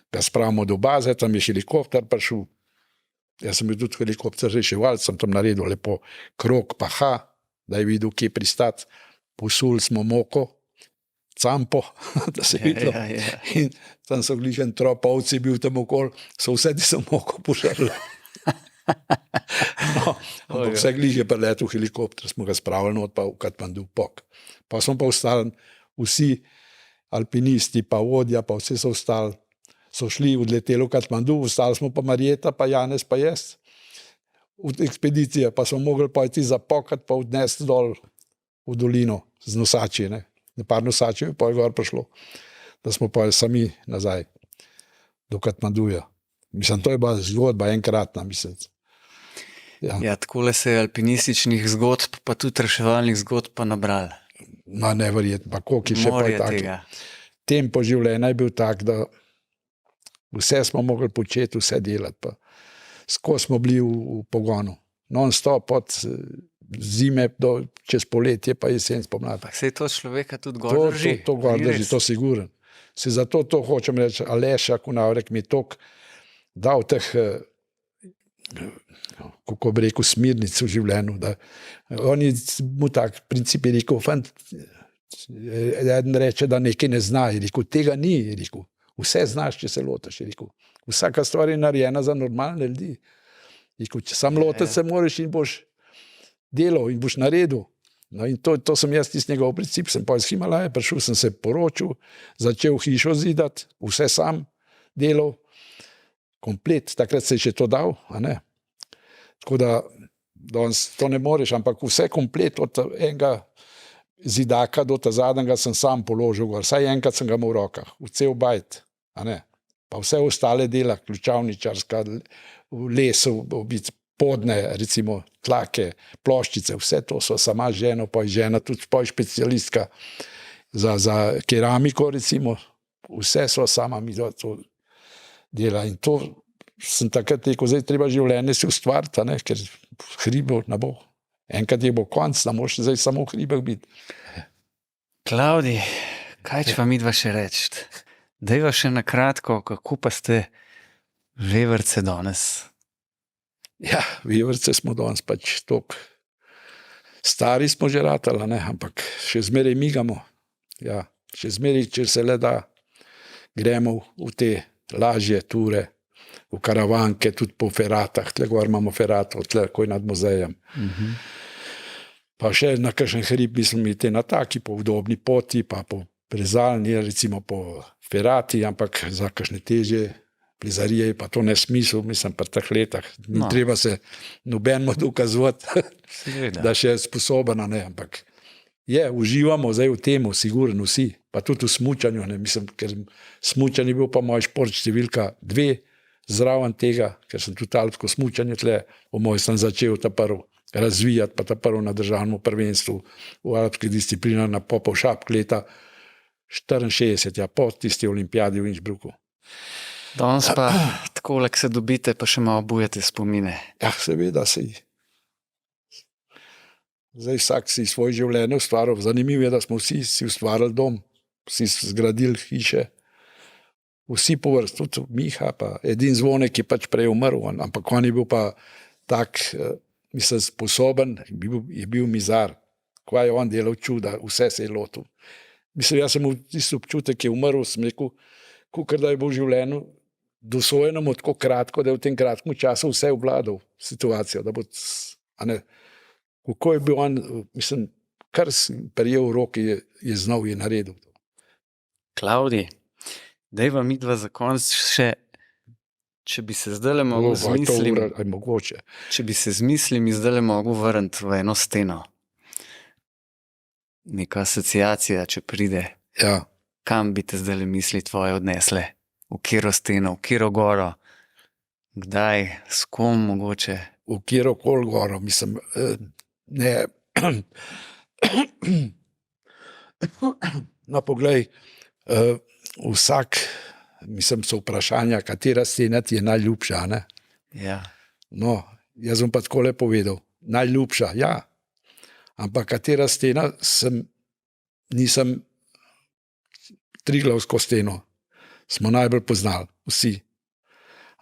ga spravimo do baze, tam je helikopter prišel, jaz sem bil tudi helikopter reševalc, sem tam naredil lepo krog, pa da je videl, kje pristati. Posuli smo moko, campo, da se je videlo. In tam so glihen tropovci bil tam okoli, so vse ti so moko požrli. No, ampak vse glih je preletel helikopter, smo ga spravili not pa v Katmandu pok. Pa smo pa ostali vsi alpinisti, pa vodja, pa vsi so ostali, so šli, odleteli v Katmandu, ostali smo pa Marjeta, pa Janez, pa jaz. V ekspedicije, pa smo mogli pa iti zapokat, pa odnesti dol v dolino z nosači, ne. Par nosačev pa je gor prišlo, da smo pa sami nazaj do Katmanduja. Mislim, to je bila zgodba enkratna, mislim. Ja, takole se je alpinističnih zgodb, pa tudi reševalnih zgodb pa nabrali. Ma neverjetno, pa koliko je še pa tako. Tempo življenja je bil tak, da vse smo mogli početi, vse delati, pa skozi smo bili v pogonu. Non-stop od zime do čez poletje, pa jesen spomladi. Se je to človeka tudi gor drži? To gor drži, to siguren. Se zato to hočem reči, Aleša Kunavrek mi je toliko dal teh, kako bi rekel, smirnic v življenju. Da, on je mu tak princip je rekel, fant, Eden reče, da nekaj ne zna, je rekel, tega ni, je rekel, vse znaš, če se lotiš, je rekel, vsaka stvar je narejena za normalne ljudi. Je rekel, če sam lotiti se moraš in boš delal in boš naredil. No in to sem jaz tisti njegov princip, sem pa iz Himalaje prišel, sem se poročil, začel hišo zidati, vse sam delal, komplet, takrat se je še to dal, a ne. Tako da danes to ne moreš, ampak vse komplet od enega zidaka do ta zadnjega sem sam položil gor, vsaj enkrat sem ga imel v rokah, v cel bajt, a ne. Pa vse ostale dela, ključavničarska, v lesu, podne, recimo tlake, ploščice, vse to so sama žena, pa je žena tudi pa je specialistka za keramiko, recimo, vse so sama mi to dela in to sem takrat rekel, zdaj treba življenje si ustvariti, a ne, ker hribov ne bo. Enkrat je bo konc, ne moš zdaj samo v hribah biti. Klavdi, kaj če vam midva še reči? Dajva še na kratko, kako pa ste vevrce danes? Ja, vevrce smo danes pač toliko. Stari smo že ratali, ne, ampak še zmeraj migamo. Ja, še zmeraj, če se le da, gremo v te lažje ture, v karavanke, tudi po feratah, tle gor imamo feratov, tle koj nad muzejem. Pa še na kakšen hrib, mislim, iti na taki, po udobni poti, pa po prezalni, recimo po ferati, ampak za kakšne težje plezarije je pa to nesmisel, mislim, pri teh letah. Ni treba se nobenemu dokazovati, da še je sposoben, ne, ampak uživamo zdaj v temu, sigurno vsi, pa tudi v smučanju, ne, mislim, ker smučanje je bil pa moj šport številka 2, zraven tega, ker sem tudi alpsko smučanje tle, sem začel ta prvi razvijati, pa ta prvi na državnem prvenstvu v alpskih disciplinah na Popov Šapk leta 64, ja, po tisti olimpijadi v Innsbrucku. Danes pa takole, ko se dobite, pa še malo bujate spomine. Ja, seveda si. Zdaj vsak si svoje življenje ustvaril. Zanimivo je, da smo vsi si ustvarili dom, vsi zgradili hiše. Vsi po vrst, tudi Miha, pa edin Zvonek je pač prej umrl, ampak on je bil pa tak, mislim, sposoben, je bil mizar. Kaj je on delal čuda, vse se je lotil. Mislim, jaz sem v tisti občutek, ki je umrl, sem rekel, kakor da je bil v življenju dosojenemu tako kratko, da je v tem kratkem času vse obvladal situacijo, da bo, a ne, kako je bil on, mislim, kar prijel v roki, je znal, je naredil. Klavdi, dajva midva za konc še, če bi se zdajle mogel če bi se z mislimi zdajle mogel vrniti v eno steno. Neka asociacija, če pride. Ja. Kam bi te zdajle misli tvoje odnesle? V katero steno, v katero goro? Kdaj, s kom mogoče? V katero koli goro, mislim, ne. No, poglej, vsak, mislim, so vprašanja, katera stena ti je najljubša, ne? Ja. No, jaz bom pa takole povedal, najljubša, ja, ampak katera stena nisem Triglavsko steno, smo najbolj poznali, vsi.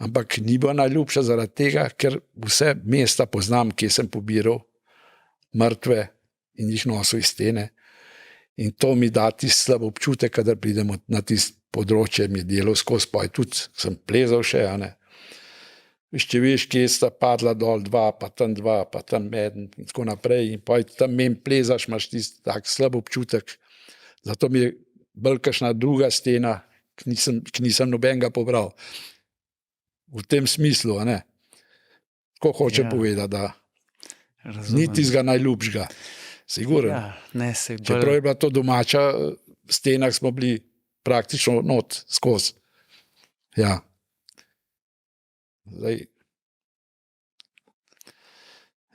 Ampak ni bila najljubša zaradi tega, ker vse mesta poznam, kje sem pobiral mrtve in jih nosil iz stene. In to mi da tisti slab občutek, kadar pridemo na tisto področje, mi je delal skozi, pa je tudi, sem plezal še, a ne. Če veš, kje sta padla dol 2, pa tam 2, pa tam 1 in tako naprej. In pa tam plezaš, imaš tisti tak slab občutek. Zato mi je bolj kakšna druga stena, ki nisem nobenega pobral. V tem smislu, a ne. Tako hoče povedati, da ni tistega najljubšega. Sigurno. Ja, ne, čeprav je bila to domača stena, smo bili praktično not skozi. Ja. Zdaj.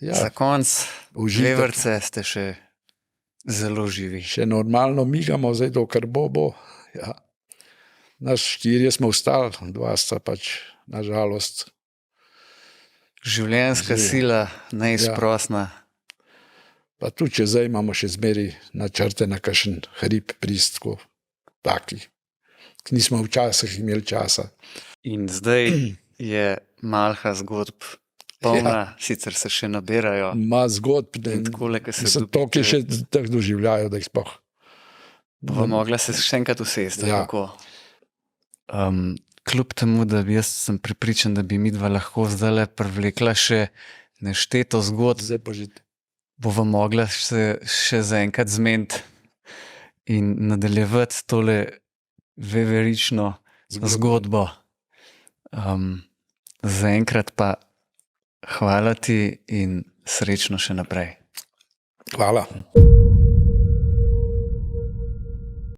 Ja. Za konc, vevrce ste še zelo živi. Še normalno migamo, zdaj dokar bo. Ja. Naš 4 smo ostali, 2 sta pač, nažalost. Življenjska sila, neizprosna. Ja. Pa tudi, če zdaj imamo še zmeri načrte na kakšen hrib pristko, taki. Nismo včasih imeli časa. In zdaj je malha zgodb polna, sicer se še nabirajo. Ma zgodb, ne. Takole, to, ki še teh doživljajo, da jih sploh Bova mogla se še enkrat usesti. Ja. Kljub temu, da jaz sem prepričan, da bi midva lahko zdaj privlekla še nešteto zgodb, Zdaj pa že bova mogla se še za enkrat zmeniti in nadaljevati tole veverično zgodbo. Zaenkrat pa hvala ti in srečno še naprej. hvala.